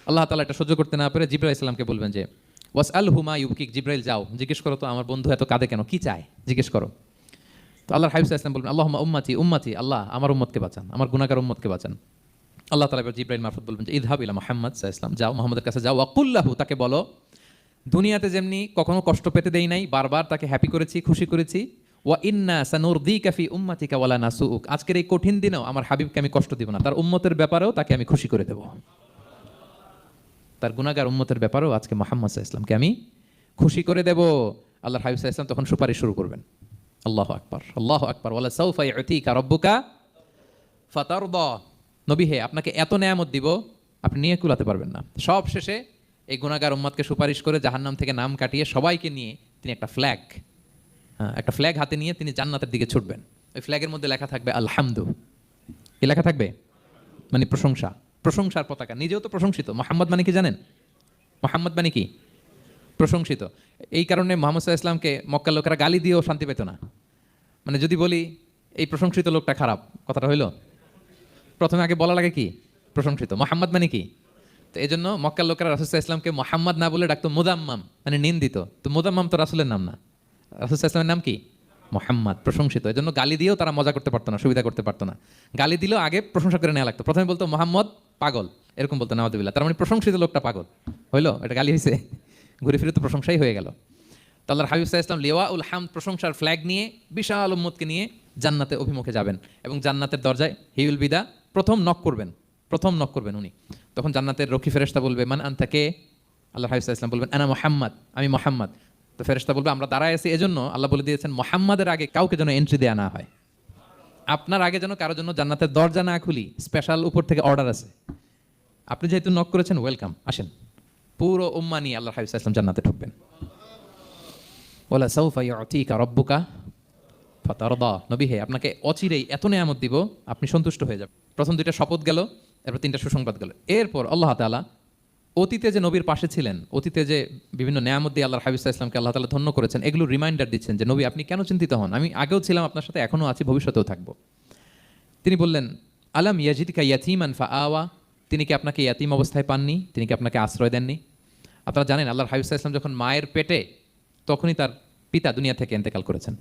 আল্লাহ তাআলা এটা সহ্য করতে না পেরে জিবরাইল ইসলামকে বলবেন যে ওয়াসআলহু মা ইউবকিক, জিবরাইল যাও জিজ্ঞেস করো তো আমার বন্ধু এত কাঁদে কেন, কি চায় জিজ্ঞেস করো। তো আল্লাহর হাবিব সাল্লাল্লাহু আলাইহি ওয়াসাল্লাম বলবেন আল্লাহুম্মা উম্মতি উম্মতি, আল্লাহ আমার উম্মতকে বাঁচান, আমার গুনাহগার উম্মতকে বাঁচান। আল্লাহ তাআলা এবার জিবরাইল মারফত বলবেন যে ইযহাব ইলা মুহাম্মদ সাল্লাল্লাহু আলাইহি ওয়াসাল্লাম, যাও মুহাম্মদের কাছে যাও, ওয়াকুল লাহু, তাকে বলো দুনিয়াতে যেমনি কখনো কষ্ট পেতে দেই নাই, বারবার তাকে হ্যাপি করেছি, খুশি করেছি। ওয়া ইন্না সানুরদিকা ফি উম্মাতিকা ওয়ালা নাসুক, আজকের এই কঠিন দিনেও আমার হাবিবকে আমি কষ্ট দিব না, তার উম্মতের ব্যাপারেও তাকে আমি খুশি করে দেব। তার গুনাহগার উম্মতের ব্যাপারেও আজকে মুহাম্মদ সাল্লাল্লাহু আলাইহি ওয়াসাল্লামকে আমি খুশি করে দেব। আল্লাহর হাবিব সাল্লাল্লাহু আলাইহি ওয়াসাল্লাম তখন সুপারিশ শুরু করবেন। আল্লাহু আকবার, আল্লাহু আকবার। ওয়ালা সাউফা ইউতিকা রাব্বুকা ফাতারদা। নবী হে আপনাকে এত নেয়ামত দিব আপনি নিয়ে কুলাতে পারবেন না। সব শেষে এই গুনাহগার উম্মতকে সুপারিশ করে জাহান্নাম থেকে নাম কাটিয়ে সবাইকে নিয়ে তিনি একটা ফ্ল্যাগ হাতে নিয়ে তিনি জান্নাতের দিকে ছুটবেন। ওই ফ্ল্যাগের মধ্যে লেখা থাকবে আলহামদু। কি লেখা থাকবে? মানে প্রশংসার পতাকা। নিজেও তো প্রশংসিত। মোহাম্মদ মানে কি জানেন? মোহাম্মদ মানে কি? প্রশংসিত। এই কারণে মোহাম্মদ সাল্লাল্লাহু আলাইহি ওয়াসাল্লামকে মক্কার লোকেরা গালি দিয়েও শান্তি পেত না। মানে যদি বলি এই প্রশংসিত লোকটা খারাপ, কথাটা হইল? প্রথমে আগে বলা লাগে কি? প্রশংসিত। মোহাম্মদ মানে কি? তো এই জন্য মক্কার লোকেরা রাসূল সাল্লাল্লাহু আলাইহি ওয়াসাল্লামকে মোহাম্মদ না বলে ডাকতো মুদাম্মাম, মানে নিন্দিত। তো মুদাম্মাম তো রাসূলের নাম না, রাসূল সাল্লাল্লাহু আলাইহি ওয়াসাল্লামের নাম কি? মোহাম্মদ, প্রশংসিত। এই জন্য গালি দিয়েও তারা মজা করতে পারতো না, সুবিধা করতে পারতো না। গালি দিলেও আগে প্রশংসা করে নেওয়া লাগতো। প্রথমে বলতো মোহাম্মদ পাগল, এরকম বলতো নাউযুবিল্লাহ। তার মানে প্রশংসিত লোকটা পাগল হইলো, এটা গালি হয়েছে? ঘুরে ফিরে তো প্রশংসাই হয়ে গেল। তো আল্লাহর হাবিব সাল্লাল্লাহু আলাইহি ওয়াসাল্লাম লিওয়াউল হামদ, প্রশংসার ফ্ল্যাগ নিয়ে বিশাল উম্মতকে নিয়ে জান্নাতে অভিমুখে যাবেন এবং জান্নাতের দরজায় হি উইল বি দা প্রথম নক করবেন উনি। তখন জান্নাতের রক্ষী ফেরেশতা বলবে মান আনতা, কে? আল্লাহর হাবিব সাল্লাল্লাহু আলাইহি ওয়াসাল্লাম বলবেন আনা মুহাম্মদ, আমি মুহাম্মদ। তো ফেরেশতা বলবে আমরা দাঁড়ায় আছি এজন্য আল্লাহ বলে দিয়েছেন মুহাম্মাদের আগে কাউকে যেন এন্ট্রি দেয়া না হয়, আপনার আগে যেন কারোর জন্য জান্নাতের দরজা না খুলি, স্পেশাল উপর থেকে অর্ডার আছে। আপনি যেহেতু নক করেছেন, ওয়েলকাম, আসেন। পুরো উম্মাহ নিয়ে আল্লাহর হাবিব সাল্লাল্লাহু আলাইহি ওয়াসাল্লাম জান্নাতে ঢুকবেন। ওয়ালা সাউফা ইউতিকা রাব্বুকা ফাতারদা, নবী হে আপনাকে অচিরেই এত নেয়ামত দিব আপনি সন্তুষ্ট হয়ে যাবেন। প্রথম দুইটা শপথ গেল, এরপর তিনটা সুসংবাদ গেল। এরপর আল্লাহ তাআলা অতীতে যে নবীর পাশে ছিলেন, অতীতে যে বিভিন্ন নেয়ামত দিয়ে আল্লাহর হাবিব সাল্লাল্লাহু আলাইহি ওয়াসাল্লামকে আল্লাহ তাআলা ধন্য করেছেন, এগুলো রিমাইন্ডার দিচ্ছেন যে নবী আপনি কেন চিন্তিত হন, আমি আগেও ছিলাম আপনার সাথে, এখনও আছি, ভবিষ্যতেও থাকবো। তিনি বললেন আলাম ইয়াজিদকা ইয়াতীমান ফাআওয়া, তিনি কি আপনাকে ইয়াতীম অবস্থায় পাননি, তিনি কি আপনাকে আশ্রয় দেননি? আপনারা জানেন আল্লাহর হাবিব সাল্লাল্লাহু আলাইহি ওয়াসাল্লাম যখন মায়ের পেটে, তখনই তার পিতা দুনিয়া থেকে ইন্তেকাল করেছেন।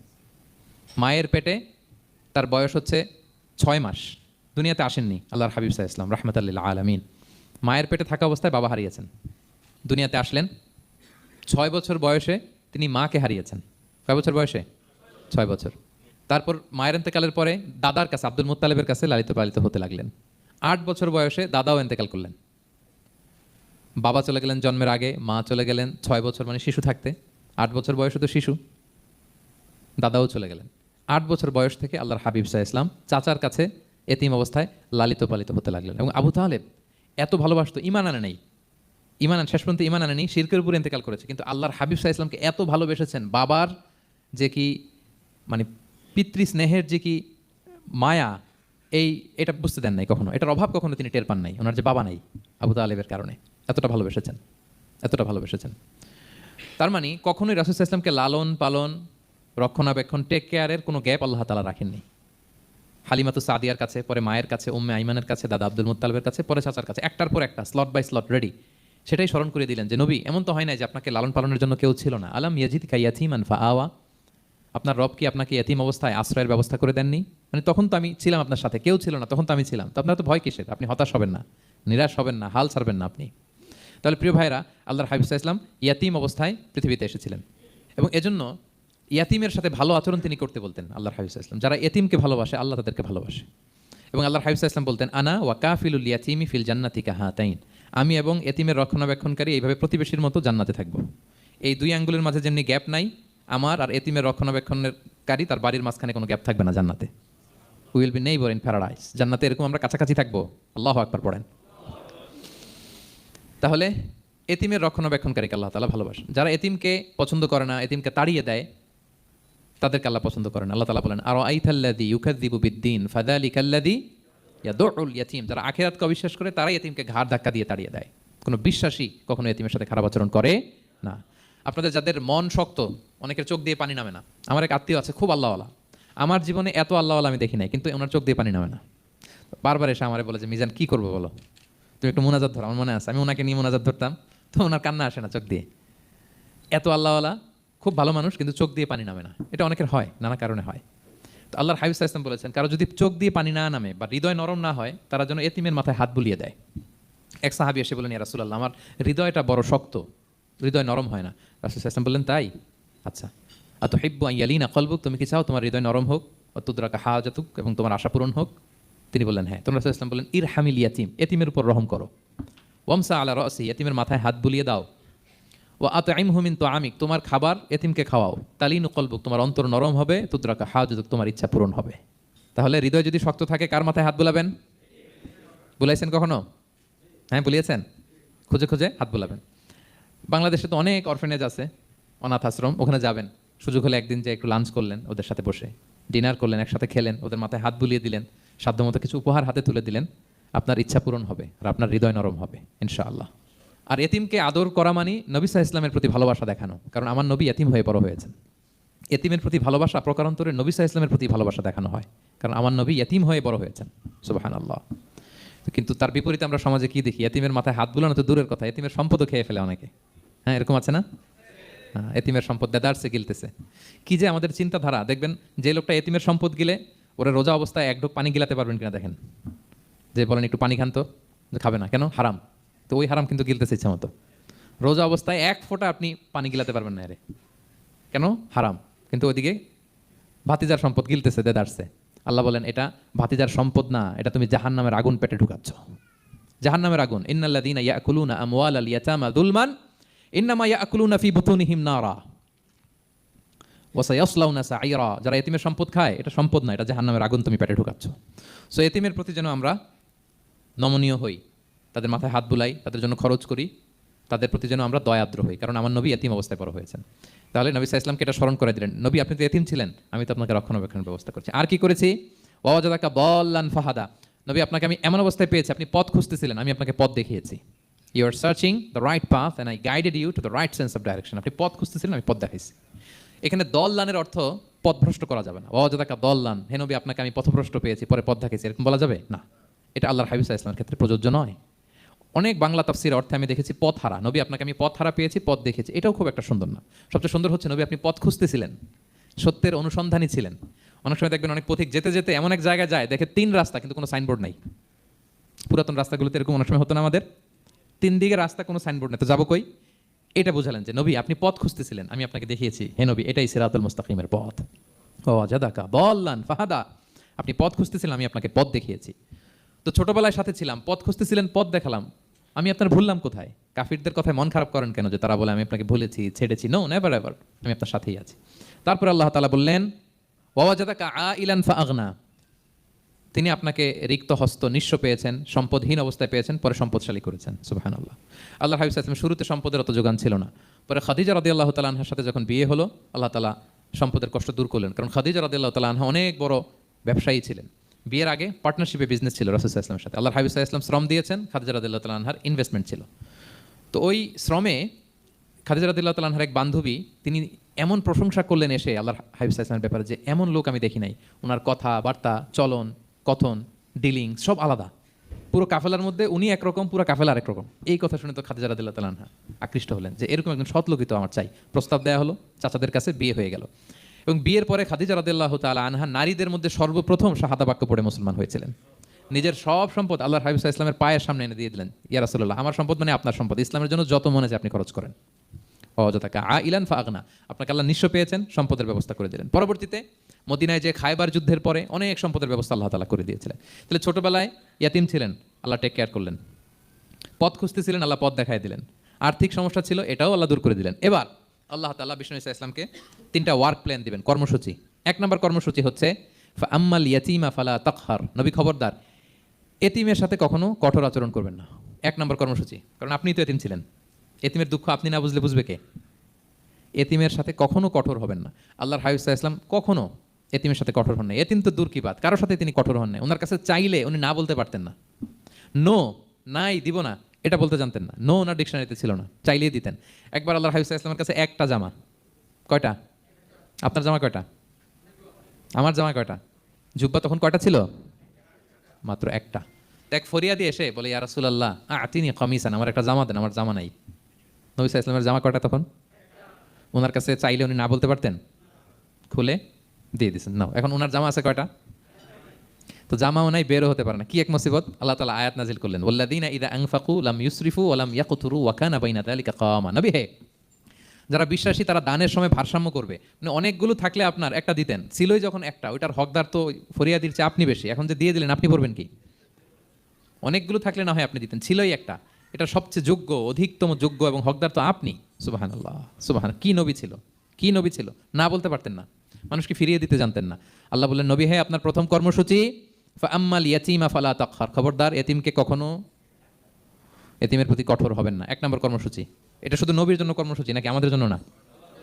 মায়ের পেটে তার বয়স হচ্ছে 6 মাস, দুনিয়াতে আসেননি আল্লাহর হাবিব সাল্লাল্লাহু আলাইহি ওয়াসাল্লাম রাহমাতাল লিল আলামিন। মায়ের পেটে থাকা অবস্থায় বাবা হারিয়েছেন, দুনিয়াতে আসলেন 6 বছর বয়সে তিনি মাকে হারিয়েছেন। কয় বছর বয়সে? 6 বছর। তারপর মায়ের ইন্তেকালের পরে দাদার কাছে, আব্দুল মুত্তালিবের কাছে লালিত পালিত হতে লাগলেন। 8 বছর বয়সে দাদাও ইন্তেকাল করলেন। বাবা চলে গেলেন জন্মের আগে, মা চলে গেলেন 6 বছর মানে শিশু থাকতে। 8 বছর বয়সে তো শিশু, দাদাও চলে গেলেন। 8 বছর বয়স থেকে আল্লাহর হাবিব সাল্লাল্লাহু আলাইহি ওয়াসাল্লাম চাচার কাছে এতিম অবস্থায় লালিত পালিত হতে লাগলেন। এবং আবু তালেব এত ভালোবাসতো, ইমান আনে নাই, শেষ পর্যন্ত ইমান আনেনি, শিরকের উপরে ইন্তেকাল করেছে, কিন্তু আল্লাহর হাবিব সাল্লাল্লাহু আলাইহি ওয়াসাল্লামকে এত ভালোবেসেছেন। বাবার যে কি মানে পিতৃ স্নেহের যে কি মায়া, এটা বুঝতে দেন নাই কখনো, এটার অভাব কখনো তিনি টের পান নাই। ওনার যে বাবা নাই, আবু তালেবের কারণে এতটা ভালোবেসেছেন। তার মানে কখনোই রাসূল সাল্লাল্লাহু আলাইহি ওয়াসাল্লামকে লালন পালন, রক্ষণাবেক্ষণ, টেক কেয়ারের কোনো গ্যাপ আল্লাহ তাআলা রাখেননি। হালিমাতু সাদিয়ার কাছে, পরে মায়ের কাছে, উম্মে আইমানের কাছে, দাদা আব্দুল মুত্তালিবের কাছে, পরে চাচার কাছে, একটার পর একটা স্লট বাই স্লট রেডি। সেটাই স্মরণ করে দিলেন যে নবী এমন তো হয় না যে আপনাকে লালন পালনের জন্য কেউ ছিল না। আলাম ইয়াজিদকা ইয়াতীমান ফাআওয়া, আপনার রব কি আপনাকে ইয়াতীম অবস্থায় আশ্রয়ের ব্যবস্থা করে দেননি? মানে তখন তো আমি ছিলাম আপনার সাথে, কেউ ছিল না, তখন তো আমি ছিলাম। তো আপনার তো ভয় কিসের? আপনি হতাশ হবেন না, নিরাশ হবেন না, হাল ছাড়বেন না আপনি। তাহলে প্রিয় ভাইরা, আল্লাহর হাবিব সাল্লাল্লাহু আলাইহি ওয়াসাল্লাম ইয়াতীম অবস্থায় পৃথিবীতে এসেছিলেন এবং এজন্য ইয়াতীমের সাথে ভালো আচরণ তিনি করতে বলতেন আল্লাহর হাবিব সাল্লাল্লাহু আলাইহি ওয়াসাল্লাম। যারা ইয়াতীমকে ভালোবাসে আল্লাহ তাদেরকে ভালোবাসে। এবং আল্লাহর হাবিব সাল্লাল্লাহু আলাইহি ওয়াসাল্লাম বলতেন আনা ওয়া কাফিলুল ইয়াতীমি ফিল জান্নাতি কাহাতাইন, আমি এবং এতিমের রক্ষণাবেক্ষণকারী এইভাবে প্রতিবেশীর মতো জান্নাতে থাকবো। এই দুই আঙ্গুলের মাঝে যেমনি গ্যাপ নাই, আমার আর এতিমের রক্ষণাবেক্ষণকারী তার বাড়ির মাঝখানে কোনো গ্যাপ থাকবে না জান্নাতে। We will be neighbour in paradise, জান্নাতে এরকম আমরা কাছাকাছি থাকবো। আল্লাহু আকবার পড়েন। তাহলে এতিমের রক্ষণাবেক্ষণকারীকে আল্লাহ তাআলা ভালোবাসেন। যারা এতিমকে পছন্দ করে না, এতিমকে তাড়িয়ে দেয়, তাদেরকে আল্লাহ পছন্দ করেন। আল্লাহ তাআলা বলেন আরাআইতাল্লাযী ইউকাযযিবু বিদ্দীন ফাযালিকাল্লাযী ইয়াদুউল ইয়াতীম, যারা আখিরাতকে অবিশ্বাস করে তারাই এতিমকে ঘাড় ধাক্কা দিয়ে তাড়িয়ে দেয়। কোনো বিশ্বাসী কখনো এতিমের সাথে খারাপ আচরণ করে না। আপনাদের যাদের মন শক্ত, অনেকের চোখ দিয়ে পানি নামে না। আমার এক আত্মীয় আছে খুব আল্লাহওয়ালা, আমার জীবনে এত আল্লাহওয়ালা আমি দেখি নাই, কিন্তু ওনার চোখ দিয়ে পানি নামে না। বারবার এসে আমারে বলে যে মিজান কি করবো বলো, তুমি একটু মোনাজাত ধরো। আমার মনে আছে আমি ওনাকে নিয়ে মোনাজাত ধরতাম, তো ওনার কান্না আসে না চোখ দিয়ে। এত আল্লাহওয়ালা, খুব ভালো মানুষ, কিন্তু চোখ দিয়ে পানি নামে না। এটা অনেকের হয়, নানা কারণে হয়। তো আল্লাহর হাবিব সাল্লাল্লাহু আলাইহি ওয়াসাল্লাম বলেছেন কারো যদি চোখ দিয়ে পানি না নামে বা হৃদয় নরম না হয়, তারা যেন এতিমের মাথায় হাত বুলিয়ে দেয়। এক সাহাবী এসে বলেন ইয়া রাসূলুল্লাহ, আমার হৃদয়টা বড় শক্ত, হৃদয় নরম হয় না। রাসূল সাল্লাল্লাহু আলাইহি ওয়াসাল্লাম বললেন তাই, আচ্ছা আতুহিব্বু আন ইয়ালিনা কলবুক, তুমি কি চাও তোমার হৃদয় নরম হোক, ওয়া তুদরাকা হাজাতুক, এবং তোমার আশা পূরণ হোক? তিনি বললেন হ্যাঁ। তখন রাসূল সাল্লাল্লাহু আলাইহি ওয়াসাল্লাম বললেন ইরহামিল ইয়াতীম, এতিমের উপর রহম করো। ওয়ামসা আলা রাসি, এতিমের মাথায় হাত বুলিয়ে দাও। ও আতইমহু মিন তুআমিক, তোমার খাবার এতিমকে খাওয়াও। তালিনু কলবুক, তোমার অন্তর নরম হবে। তুদরাকা হাজাতুক, তোমার ইচ্ছা পূরণ হবে। তাহলে হৃদয় যদি শক্ত থাকে, কার মাথায় হাত বুলাবেন? বুলাইছেন কখনো? হ্যাঁ বুলিয়েছেন, খুঁজে খুঁজে হাত বুলাবেন। বাংলাদেশে তো অনেক অরফেনেজ আছে, অনাথ আশ্রম, ওখানে যাবেন, সুযোগ হলে একদিন যে একটু লাঞ্চ করলেন ওদের সাথে বসে, ডিনার করলেন, একসাথে খেলেন, ওদের মাথায় হাত বুলিয়ে দিলেন, সাধ্যমতো কিছু উপহার হাতে তুলে দিলেন, আপনার ইচ্ছা পূরণ হবে আর আপনার হৃদয় নরম হবে ইনশাআল্লাহ। আর এতিমকে আদর করা মানে নবী সাল্লাল্লাহু আলাইহি ওয়াসাল্লামের প্রতি ভালোবাসা দেখানো, কারণ আমার নবী এতিম হয়ে বড় হয়েছেন। এতিমের প্রতি ভালোবাসা প্রকারান্তরে নবী সাল্লাল্লাহু আলাইহি ওয়াসাল্লামের প্রতি ভালোবাসা দেখানো হয়, কারণ আমার নবী এতিম হয়ে বড় হয়েছেন। সুবহানাল্লাহ। কিন্তু তার বিপরীতে আমরা সমাজে কি দেখি? এতিমের মাথায় হাত বুলানো তো দূরের কথা, এতিমের সম্পদও খেয়ে ফেলে অনেকে। হ্যাঁ, এরকম আছে না? হ্যাঁ, এতিমের সম্পদ দেদারসে গিলতেছে। কি যে আমাদের চিন্তাধারা! দেখবেন যে লোকটা এতিমের সম্পদ গিলে, ওরা রোজা অবস্থায় এক ঢোক পানি গিলাতে পারবেন কিনা দেখেন। যে বলেন একটু পানি খান তো, খাবে না কেন? হারাম। তো ওই হারাম কিন্তু গিলতেছে ইচ্ছা মতো। রোজা অবস্থায় এক ফোঁটা আপনি পানি গিলাতে পারবেন না এরে, কেন? হারাম। কিন্তু ওইদিকে ভাতিজার সম্পদ গিলতেছে দেদারসে। আল্লাহ বলেন এটা ভাতিজার সম্পদ না, এটা তুমি জাহান্নামের আগুন পেটে ঢুকাচ্ছ। জাহান্নামের আগুন। ইন্নাল্লাযীনা ইয়াকুলুনা আমওয়ালাল ইয়াতামা যুলমান ইন্নামা ইয়াকুলুনা ফি বুতুনিহিম নারা ওয়া সায়াসলাউনা সাঈরা। যারা এতিমের সম্পদ খায়, এটা সম্পদ না, এটা জাহান্নামের আগুন তুমি পেটে ঢুকাচ্ছ। সো এতিমের প্রতি যেন আমরা নমনীয় হই, তাদের মাথায় হাত বুলাই, তাদের জন্য খরচ করি, তাদের প্রতি যেন আমরা দয়াদ্র হই, কারণ আমার নবী এতিম অবস্থায় বড় হয়েছেন। তাহলে নবী সাল্লাল্লাহু আলাইহি ওয়াসাল্লামকে এটা স্মরণ করে দিলেন, নবী আপনি তো এতিম ছিলেন, আমি তো আপনাকে রক্ষণাবেক্ষণের ব্যবস্থা করছি। আর কি করেছি? ওয়াজাদাকা দাল্লান ফাহাদা। নবী আপনাকে আমি এমন অবস্থায় পেয়েছি, আপনি পথ খুঁজতেছিলেন, আমি আপনাকে পথ দেখিয়েছি। You are searching the right path and I guided you to the right sense of direction. আপনি পথ খুঁজতেছিলেন, আমি পথ দেখাইছি। এখানে দল্লানের অর্থ পথভ্রষ্ট করা যাবে না। ওয়াজাদাকা দাল্লান, হে নবী আপনাকে আমি পথভ্রষ্ট পেয়েছি, পরে পথ দেখাইছি, এরকম বলা যাবে না। এটা আল্লাহর হাবিব সাল্লাল্লাহু আলাইহি ওয়াসাল্লামের ক্ষেত্রে প্রযোজ্য নয়। অনেক বাংলা তাফসীর অর্থে আমি দেখেছি পথ হারা। নবী আপনাকে আমি পথ হারা পেয়েছি, পথ দেখেছি, এটাও খুব একটা সুন্দর না। সবচেয়ে সুন্দর হচ্ছে নবী আপনি পথ খুঁজতেছিলেন, সত্যের অনুসন্ধানী ছিলেন। অনেক সময় দেখবেন অনেক পথিক যেতে যেতে এমন এক জায়গায় যায়, দেখে 3 রাস্তা কিন্তু কোনো সাইনবোর্ড নাই। পুরাতন রাস্তাগুলোতে এরকম অনেক সময় হতো না আমাদের, 3 দিকে রাস্তা, কোনো সাইনবোর্ড নেই, তো যাবো কই? এটা বুঝালেন যে নবী আপনি পথ খুঁজতেছিলেন, আমি আপনাকে দেখিয়েছি, হে নবী এটাই সিরাতুল মুস্তাকিমের পথ। ওয়াজাদাকা দাল্লান ফাহাদা, আপনি পথ খুঁজতেছিলেন, আমি আপনাকে পথ দেখিয়েছি। তো ছোটবেলায় সাথে ছিলাম, পথ খুঁজতেছিলেন, পথ দেখালাম, আমি আপনার ভুললাম কোথায়? কাফিরদের কথায় মন খারাপ করেন কেন যে তারা বলে আমি আপনাকে ভুলেছি, ছেড়েছি? নো, নেভার এভার, আমি আপনার সাথেই আছি। তারপর আল্লাহ তাআলা বললেন ওয়াজাদাকা আইলান ফাআগনা, তিনি আপনাকে রিক্ত হস্ত, নিঃস্ব পেয়েছেন, সম্পদহীন অবস্থায় পেয়েছেন, পরে সম্পদশালী করেছেন। সুবহানাল্লাহ। আল্লাহর হাবিব সাল্লাল্লাহু আলাইহি ওয়াসাল্লাম শুরুতে সম্পদের অত যোগান ছিল না, পরে খাদিজা রাদিয়াল্লাহু তাআলা আনহার সাথে যখন বিয়ে হলো, আল্লাহ তাআলা সম্পদের কষ্ট দূর করলেন, কারণ খাদিজা রাদিয়াল্লাহু তাআলা আনহা অনেক বড় ব্যবসায়ী ছিলেন। বিয়ের আগে পার্টনারশিপে বিজনেস ছিল রাসূল সাল্লাল্লাহু আলাইহি ওয়াসাল্লামের সাথে। আল্লাহর হাবিব সাল্লাল্লাহু আলাইহি ওয়াসাল্লাম শ্রম দিয়েছেন, খাদিজা রাদিয়াল্লাহু তাআলা আনহার ইনভেস্টমেন্ট ছিল। তো ওই শ্রমে খাদিজা রাদিয়াল্লাহু তাআলা আনহার এক বান্ধবী, তিনি এমন প্রশংসা করলেন এসে আল্লাহর হাবিব সাল্লাল্লাহু আলাইহি ওয়াসাল্লামের ব্যাপারে যে এমন লোক আমি দেখি নাই, ওনার কথা বার্তা, চলন, কথন, ডিলিং সব আলাদা। পুরো কাফেলার মধ্যে উনি একরকম, পুরো কাফেলা আরেক রকম। এই কথা শুনে তো খাদিজা রাদিয়াল্লাহু তাআলা আনহা আকৃষ্ট হলেন যে এরকম একজন সৎ লোকই তো আমার চাই। প্রস্তাব দেওয়া হলো, চাচাদের কাছে বিয়ে হয়ে গেল। এবং বিয়ের পরে খাদিজা রাদিয়াল্লাহু তাআলা আনহা নারীদের মধ্যে সর্বপ্রথম শাহাদা বাক্য পড়ে মুসলমান হয়েছিলেন। নিজের সব সম্পদ আল্লাহর হাবিব সাল্লাল্লাহু আলাইহি ওয়াসাল্লামের পায়ের সামনে এনে দিয়ে দিলেন, ইয়া রাসূলুল্লাহ আমার সম্পদ মানে আপনার সম্পদ, ইসলামের জন্য যত মনে চায় আপনি খরচ করেন। ওয়াজাদাকা আইলান ফাআগনা, আপনাকে আল্লাহ নিঃস্ব পেয়েছেন, সম্পদের ব্যবস্থা করে দিলেন। পরবর্তীতে মদিনায় যে খায়বার যুদ্ধের পরে অনেক সম্পদের ব্যবস্থা আল্লাহ তাআলা করে দিয়েছিলেন। তাহলে ছোটবেলায় ইয়াতিম ছিলেন, আল্লাহ টেক কেয়ার করলেন। পথ খুঁজতেছিলেন, আল্লাহ পথ দেখায় দিলেন। আর্থিক সমস্যা ছিল, এটাও আল্লাহ দূর করে দিলেন। এবার আল্লাহ তাআলা বিষ্ণু ঈসা ইসলামকে 3টা ওয়ার্ক প্ল্যান দিবেন, কর্মসূচি। 1 নম্বর কর্মসূচি হচ্ছে ফাআম্মাল ইয়াতীমা ফালা তাকহার, নবী খবরদার এতিমের সাথে কখনো কঠোর আচরণ করবেন না। 1 নম্বর কর্মসূচি, কারণ আপনি তো এতিম ছিলেন, এতিমের দুঃখ আপনি না বুঝলে বুঝবে কে? এতিমের সাথে কখনো কঠোর হবেন না। আল্লাহর হাবিব সাল্লাল্লাহু আলাইহি ওয়াসাল্লাম কখনো এতিমের সাথে কঠোর হন না। এতিম তো দূর কি বাত, কারোর সাথে তিনি কঠোর হন না। ওনার কাছে চাইলে উনি না বলতে পারতেন না, নো, নাই, দিব না, এটা বলতে জানতেন না। নো ওনার ডিকশনারিতে ছিল না, চাইলেই দিতেন। একবার আল্লাহর হাবিব সাল্লাল্লাহু আলাইহি ওয়াসাল্লামের কাছে একটা জামা, কয়টা? আপনার জামা কয়টা? আমার জামা কয়টা? জুব্বা তখন কয়টা ছিল? মাত্র একটা। এক ফরিয়াদি এসে বলে ইয়া রাসূলুল্লাহ আতিনি কামিসান, আমার একটা জামা দেন, আমার জামা নাই। নবী সাল্লাল্লাহু আলাইহি ওয়াসাল্লামের জামা কয়টা তখন? ওনার কাছে চাইলে উনি না বলতে পারতেন, খুলে দিয়ে দিয়েছেন। নাও, এখন ওনার জামা আছে কয়টা? তো জামাও নাই, বেরও হতে পারে না। কি এক মুসিবত! আল্লাহ তাআলা আয়াত নাজিল করলেন, ওয়াল্লাযীনা ইযা আনফাকু লাম ইউসরিফু ওয়া লাম ইয়াকতুরু ওয়া কানা বাইনা যালিকা কাওয়ামা। নবী হে, যারা বিশ্বাসী তারা দানের সময় ভারসাম্য করবে। মানে অনেকগুলো থাকলে আপনার একটা দিতেন, ছিলই যখন একটা, ওইটার হকদার তো ফরিয়াদির চেয়ে আপনি বেশি। এখন যে দিয়ে দিলেন, আপনি পড়বেন কি? অনেকগুলো থাকলে না হয় আপনি দিতেন, ছিলই একটা, এটা সবচেয়ে যোগ্য, অধিকতম যোগ্য এবং হকদার তো আপনি। সুবহানাল্লাহ, সুবহান, কি নবী ছিল, কি নবী ছিল! না বলতে পারতেন না, মানুষকে ফিরিয়ে দিতে জানতেন না। আল্লাহ বললেন, নবী হে, আপনার প্রথম কর্মসূচি ফাআম্মাল ইয়াতীমা ফালা তাকহার, খবরদার এতিমকে কখনো, এতিমের প্রতি কঠোর হবেন না। 1 নম্বর কর্মসূচি। এটা শুধু নবীর জন্য কর্মসূচি নাকি আমাদের জন্য না?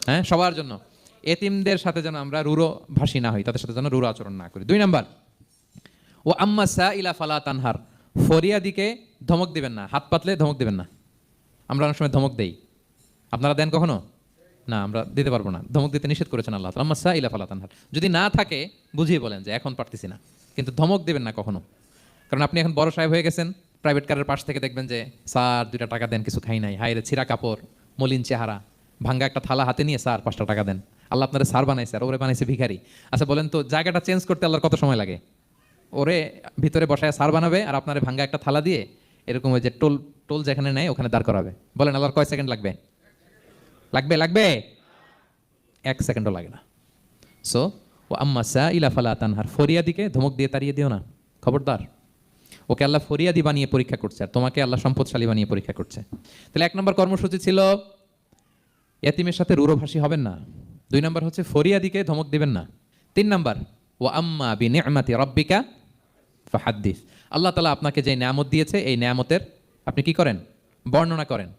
হ্যাঁ, সবার জন্য। এতিমদের সাথে যেন আমরা রূঢ় ভাষী না হই, তাদের সাথে যেন রূঢ় আচরণ না করি। 2 নাম্বার, ও আম্মা সাইলা ফালা তানহার, ফরিয়াদিকে ধমক দিবেন না, হাত পাতলে ধমক দিবেন না। আমরা অনেক সময় ধমক দেই, আপনারা দেন কখনো? না, আমরা দিতে পারবো না, ধমক দিতে নিষেধ করেছেন আল্লাহ তাআলা। আম্মা সাইলা ফালা তানহার, যদি না থাকে বুঝিয়ে বলেন যে এখন পারতেছি না, কিন্তু ধমক দিবেন না কখনো। কারণ আপনি এখন বড় সাহেব হয়ে গেছেন, প্রাইভেট কারের পাশ থেকে দেখবেন যে স্যার 2টা টাকা দেন, কিছু খাই নাই, হায় রে ছিঁড়া কাপড়, মলিন চেহারা, ভাঙ্গা একটা থালা হাতে নিয়ে স্যার 5টা টাকা দেন। আল্লাহ আপনারা স্যার বানাইছে আর ওরে বানাইছে ভিখারি। আচ্ছা বলেন তো, জায়গাটা চেঞ্জ করতে আল্লাহর কত সময় লাগে? ওরে ভিতরে বসায় স্যার বানাবে আর আপনারে ভাঙ্গা একটা থালা দিয়ে এরকম ওই যে টোল টোল যেখানে নেয় ওখানে দাঁড় করাবে। বলেন আল্লাহর কয় সেকেন্ড লাগবে? লাগবে 1 সেকেন্ডও লাগে না। সো ও আম্মা সাইলা ফালা তানহার, ফরিয়াদিকে ধমক দিয়ে তাড়িয়ে দিও না, খবরদার। ওকে আল্লাহ ফরিয়াদি বানিয়ে পরীক্ষা করছে আর তোমাকে আল্লাহ সম্পদশালী বানিয়ে পরীক্ষা করছে। তাহলে 1 নম্বর কর্মসূচি ছিল এতিমের সাথে রূঢ়ভাষী হবেন না। 2 নম্বর হচ্ছে ফরিয়াদিকে ধমক দিবেন না। 3 নম্বর, ও আম্মা বিনিআমাতি রাব্বিকা ফাহাদ্দিস, আল্লাহ তাআলা আপনাকে যে নিয়ামত দিয়েছে এই নিয়ামতের আপনি কি করেন? বর্ণনা করেন।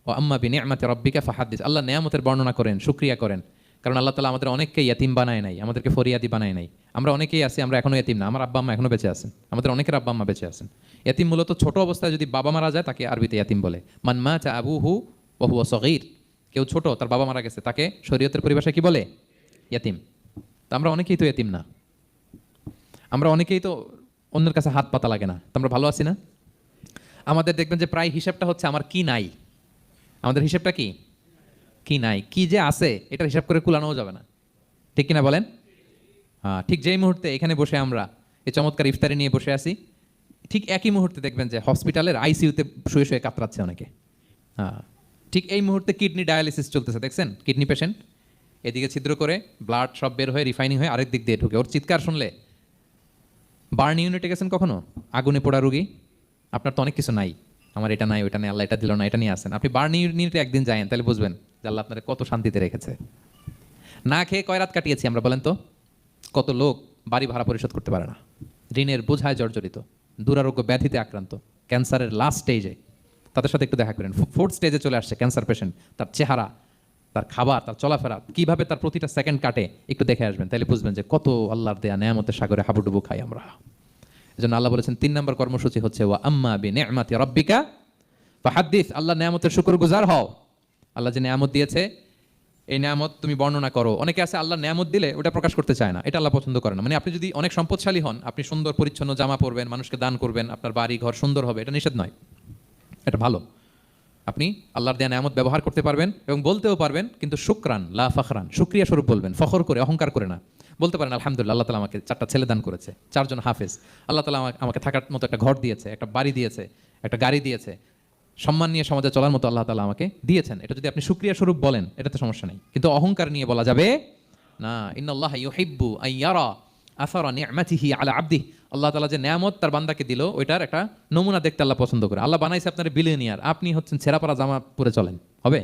ও আম্মা বিনিআমাতি রাব্বিকা ফাহাদ্দিস, আল্লাহ নিয়ামতের বর্ণনা করেন, শুকরিয়া করেন। কারণ আল্লাহ তাআলা আমাদের অনেককে ইয়তিম বানায় নাই, আমাদেরকে ফরিয়াদি বানায় নাই। আমরা অনেকেই আছি, আমরা এখনো ইয়তিম না, আমার আব্বা আম্মা এখনো বেঁচে আছেন, আমাদের অনেকের আব্বা আম্মা বেঁচে আছেন। ইয়তিম মূলত ছোট অবস্থায় যদি বাবা মারা যায় তাকে আরবিতে ইয়তিম বলে। মান মাতা আবুহু ওয়া হুয়া সগীর, কেউ ছোট তার বাবা মারা গেছে তাকে শরীয়তের পরিভাষায় কি বলে? ইয়তিম। তো আমরা অনেকেই তো ইয়তিম না, আমরা অনেকেই তো অন্যের কাছে হাত পাতা লাগে না, তো আমরা ভালো আছি না? আমাদের দেখবেন যে প্রায় হিসাবটা হচ্ছে আমার কি নাই, আমাদের হিসাবটা কি নাই, কি যে আছে এটার হিসাব করে কুলানোও যাবে না, ঠিক কিনা বলেন? হ্যাঁ, ঠিক যেই মুহূর্তে এখানে বসে আমরা এই চমৎকার ইফতারি নিয়ে বসে আছি, ঠিক একই মুহূর্তে দেখবেন যে হসপিটালের আইসিইউতে শুয়ে শুয়ে কাতরাচ্ছে অনেকে। হ্যাঁ, ঠিক এই মুহূর্তে কিডনি ডায়ালিসিস চলতেছে, দেখছেন? কিডনি পেশেন্ট এদিকে ছিদ্র করে ব্লাড সব বের হয়ে রিফাইনিং হয়ে আরেক দিক দিয়ে ঢুকে, ওর চিৎকার শুনলে। বার্ন ইউনিটে গেছেন কখনো? আগুনে পোড়া রুগী, আপনার তো অনেক কিছু নাই, আমার এটা নাই ওইটা নাই, আল্লাহ এটা দিল না, এটা নিয়ে আসেন। আপনি বার্ন ইউনিটে একদিন যায়েন, তাহলে বুঝবেন যে আল্লাহ আপনার কত শান্তিতে রেখেছে। না খেয়ে কয় রাত কাটিয়েছি আমরা বলেন তো? কত লোক বাড়ি ভাড়া পরিশোধ করতে পারে না, ঋণের বোঝায় জর্জরিত, দুরারোগ্য ব্যাধিতে আক্রান্ত, ক্যান্সারের লাস্ট স্টেজে, তাদের সাথে একটু দেখা করেন। 4th স্টেজে চলে আসছে ক্যান্সার পেশেন্ট, তার চেহারা, তার খাবার, তার চলাফেরা, কিভাবে তার প্রতিটা সেকেন্ড কাটে, একটু দেখে আসবেন, তাহলে বুঝবেন যে কত আল্লাহর দেয়া নেয়ামতের সাগরে হাবুডুবু খাই আমরা। এজন্য আল্লাহ বলেছেন 3 নম্বর কর্মসূচি হচ্ছে ওয়া আম্মা বিনিআমাতি রাব্বিকা ফাহাদ্দিস, আল্লাহ নেয়ামতের শুকরগুজার হও। আল্লাহ যে নেয়ামত দিয়েছে এই নেয়ামত তুমি বর্ণনা করো। অনেকে আছে আল্লাহ নেয়ামত দিলে ওটা প্রকাশ করতে চায় না, এটা আল্লাহ পছন্দ করে না। মানে আপনি যদি অনেক সম্পদশালী হন, আপনি সুন্দর পরিচ্ছন্ন জামা পরবেন, মানুষকে দান করবেন, আপনার বাড়ি ঘর সুন্দর হবে, এটা নিষেধ নয়, এটা ভালো। আপনি আল্লাহর দেয়া নেয়ামত ব্যবহার করতে পারবেন এবং বলতেও পারবেন, কিন্তু শুকরান লা ফখরান, শুকরিয়া স্বরূপ বলবেন, ফখর করে অহংকার করে না। বলতে পারেন আলহামদুলিল্লাহ, আল্লাহ তাআলা আমাকে 4টা ছেলে দান করেছে, 4 জন হাফেজ, আল্লাহ তাআলা আমাকে থাকার মতো একটা ঘর দিয়েছে, একটা বাড়ি দিয়েছে, একটা গাড়ি দিয়েছে, সম্মান নিয়ে সমাজে চলার মতো আল্লাহ তাআলা আমাকে দিয়েছেন। এটা যদি আপনি শুকরিয়া স্বরূপ বলেন এটাতে সমস্যা নেই, কিন্তু অহংকার নিয়ে বলা যাবে না। ইন্নাল্লাহা ইউহিব্বু আন ইয়ারা আসারা নি'মাতিহি আলা আবদিহি, আল্লাহ তাআলা যে নেয়ামত তার বান্দাকে দিল ওইটার একটা নমুনা দেখতে আল্লাহ পছন্দ করে। আল্লাহ বানাইছে আপনার বিলিয়নিয়ার, আপনি হচ্ছেন ছেঁড়াপাড়া জামা পরে চলেন, হবে?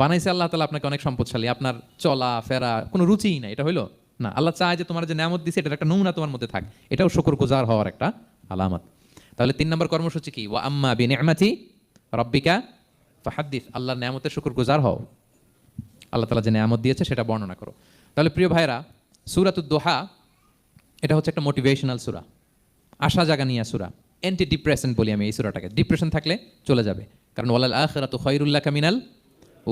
বানাইছে আল্লাহ তাআলা আপনাকে অনেক সম্পদশালী, আপনার চলা ফেরা কোনো রুচিই নাই, এটা হইলো না। আল্লাহ চায় যে তোমার যে নেয়ামত দিছে এটার একটা নমুনা তোমার মধ্যে থাক, এটাও শুকরগুজার হওয়ার একটা আলামত। তাহলে 3 নম্বর কর্মসূচি কি? ওয়া আম্মা বিনিআমাতি রাব্বিকা ফাহাদ্দিস, আল্লাহর নেয়ামতের শুকরগুজার হও, আল্লাহ তাআলা যে নেয়ামত দিয়েছে সেটা বর্ণনা করো। তাহলে প্রিয় ভাইরা, সূরাতুদ দোহা এটা হচ্ছে একটা মোটিভেশনাল সূরা, আশা জাগানিয়া সূরা, অ্যান্টি ডিপ্রেশন বলি আমি এই সূরাটাকে। ডিপ্রেশন থাকলে চলে যাবে, কারণ ওয়ালাল আখিরাতু খায়রুল লাকা মিনাল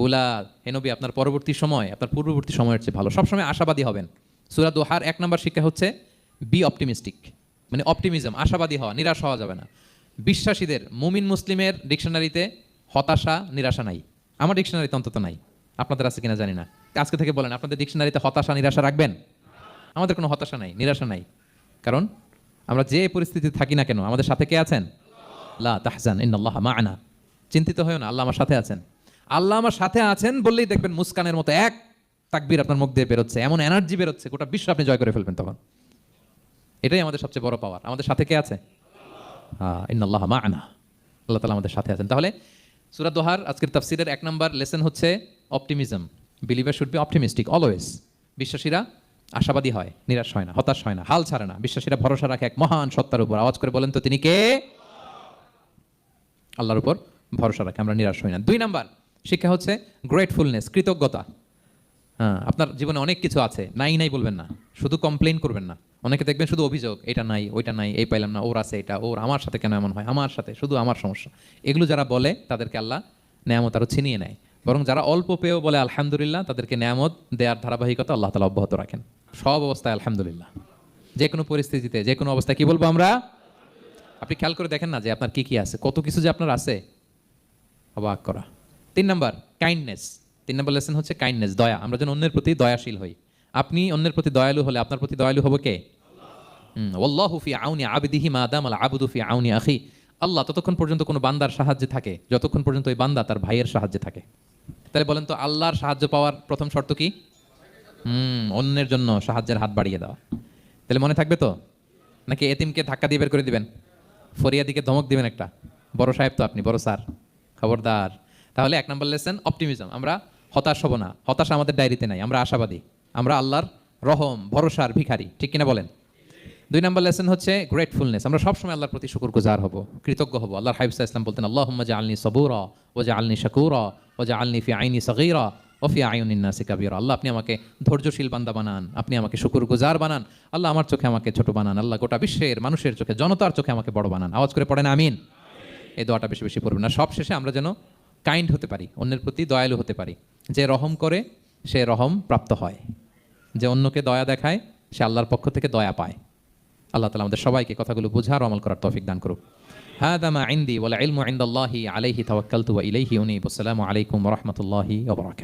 উলা, হে নবী আপনার পরবর্তী সময় আপনার পূর্ববর্তী সময়ের চেয়ে ভালো। সবসময় আশাবাদী হবেন। সূরা দোহার 1 নম্বর শিক্ষা হচ্ছে বি অপটিমিস্টিক, মানে অপটিমিজম, আশাবাদী হওয়া, নিরাশ হওয়া যাবে না। বিশ্বাসীদের, মুমিন মুসলিমের ডিকশনারিতে হতাশা নিরাশা নাই, আমার ডিকশনারিতে অন্তত নাই, আপনাদের আছে কিনা জানি না। আজকে থেকে বলেন আপনাদের ডিকশনারিতে হতাশা নিরাশা রাখবেন? আমাদের কোনো হতাশা নাই, নিরাশা নাই, কারণ আমরা যে পরিস্থিতিতে থাকি না কেন আমাদের সাথে কে আছেন? লা তাহজান ইন্নাল্লাহা মা'ানা, চিন্তিত হয়ো না, আল্লাহ আমার সাথে আছেন। আল্লাহ আমার সাথে আছেন বললেই দেখবেন মুস্কানের মতো এক তাকবীর আপনার মুখ দিয়ে বেরোচ্ছে, এমন এনার্জি বেরোচ্ছে, গোটা বিশ্ব আপনি জয় করে ফেলবেন তখন। এটাই আমাদের সবচেয়ে বড় পাওয়ার। আমাদের সাথে কে আছে? ইন্নাল্লাহা মা'ানা, আল্লাহ তাআলা আমাদের সাথে আছেন। তাহলে সূরা দোহার আজকের তাফসীরের 1 নম্বর লেসন হচ্ছে optimism. Believer should be optimistic always. বিশ্বাসীরা আশাবাদী হয়, নিরাশ হয় না, হতাশ হয় না, হাল ছাড়ে না। বিশ্বাসীরা ভরসা রাখে এক মহান সত্তার উপর। আওয়াজ করে বলেন তো তিনি কে? আল্লাহর উপর ভরসা রাখি, আমরা নিরাশ হই না। 2 নাম্বার শিক্ষা হচ্ছে গ্রেটফুলনেস, কৃতজ্ঞতা। হ্যাঁ, আপনার জীবনে অনেক কিছু আছে, নাই নাই বলবেন না, শুধু কমপ্লেইন করবেন না। অনেকে দেখবেন শুধু অভিযোগ, এটা নাই ওইটা নাই, এই পাইলাম না, ওর আছে এটা, ওর আমার সাথে কেন এমন হয়, আমার সাথে শুধু আমার সমস্যা। এগুলো যারা বলে তাদেরকে আল্লাহ নেয়ামত আরও ছিনিয়ে নেয়। বরং যারা অল্প পেয়েও বলে আলহামদুলিল্লাহ, তাদেরকে নেয়ামত দেওয়ার ধারাবাহিকতা আল্লাহ তাআলা অব্যাহত রাখেন। সব অবস্থায় আলহামদুলিল্লাহ, যে কোনো পরিস্থিতিতে, যে কোনো অবস্থায় কি বলবো আমরা? আপনি খেয়াল করে দেখেন না যে আপনার কি কি আছে, কত কিছু যে আপনার আছে, অবাক করা। 3 নাম্বার কাইন্ডনেস। 3 নাম্বার লেসন হচ্ছে কাইন্ডনেস, দয়া। আমরা যেন অন্যের প্রতি দয়াশীল হই। আপনি অন্যের প্রতি দয়ালু হলে আপনার প্রতি দয়ালু হবে কে? ওয়াল্লাহু ফি আউনি আবদিহি মা দামাল আবদু ফি আউনি আখি। আল্লাহ ততক্ষণ পর্যন্ত কোনো বান্দার সাহায্যে থাকে যতক্ষণ পর্যন্ত ওই বান্দা তার ভাইয়ের সাহায্যে থাকে। তাহলে বলেন তো, আল্লাহর সাহায্য পাওয়ার প্রথম শর্ত কি? অন্যের জন্য সাহায্যের হাত বাড়িয়ে দেওয়া। তাহলে মনে থাকবে তো? নাকি এতিমকে ধাক্কা দিয়ে বের করে দিবেন, ফরিয়াদিকে ধমক দিবেন একটা? বড় সাহেব তো আপনি, বড় স্যার, খবরদার। তাহলে 1 নম্বর লেসন অপটিমিজম। আমরা হতাশ হব না, হতাশা আমাদের ডায়েরিতে নাই, আমরা আশাবাদী, আমরা আল্লাহর রহম ভরসার ভিখারি, ঠিক কিনা বলেন? 2 নম্বর লেসন হচ্ছে গ্রেটফুলনেস। আমরা সবসময় আল্লাহর প্রতি শুকরগুজার হব, কৃতজ্ঞ হব। আল্লাহর হাবিব সাল্লাল্লাহু আলাইহি ওয়াসাল্লাম বলতেন, আল্লাহুম্মা জাআলনি সাবুরা ওয়া জাআলনি শাকুরা ওয়া জাআলনি ফি আইনি সাগীরা ওয়া ফি আয়ুনিন নাসি কাবীরা। আল্লাহ, আপনি আমাকে ধৈর্যশীল বান্দা বানান, আপনি আমাকে শুকরগুজার বানান। আল্লাহ, আমার চোখে আমাকে ছোট বানান। আল্লাহ, গোটা বিশ্বের মানুষের চোখে, জনতার চোখে আমাকে বড় বানান। আওয়াজ করে পড়েন আমিন। এই দোয়াটা বেশি বেশি পড়বেন। না, সব শেষে আমরা যেন কাইন্ড হতে পারি, অন্যের প্রতি দয়ালু হতে পারি। যে রহম করে সে রহম প্রাপ্ত হয়, যে অন্যকে দয়া দেখায় সে আল্লাহর পক্ষ থেকে দয়া পায়। আল্লাহ তাআলা আমাদের সবাইকে কথাগুলো বোঝার ও আমল করার তৌফিক দান করুক। হাদা মা ইনদি ওয়াল ইলমু ইনদাল্লাহি আলাইহি তাওয়াক্কালতু ওয়া ইলাইহি উনীব। আসসালামু আলাইকুম ওয়া রাহমাতুল্লাহি ওয়া বারাকাতুহু।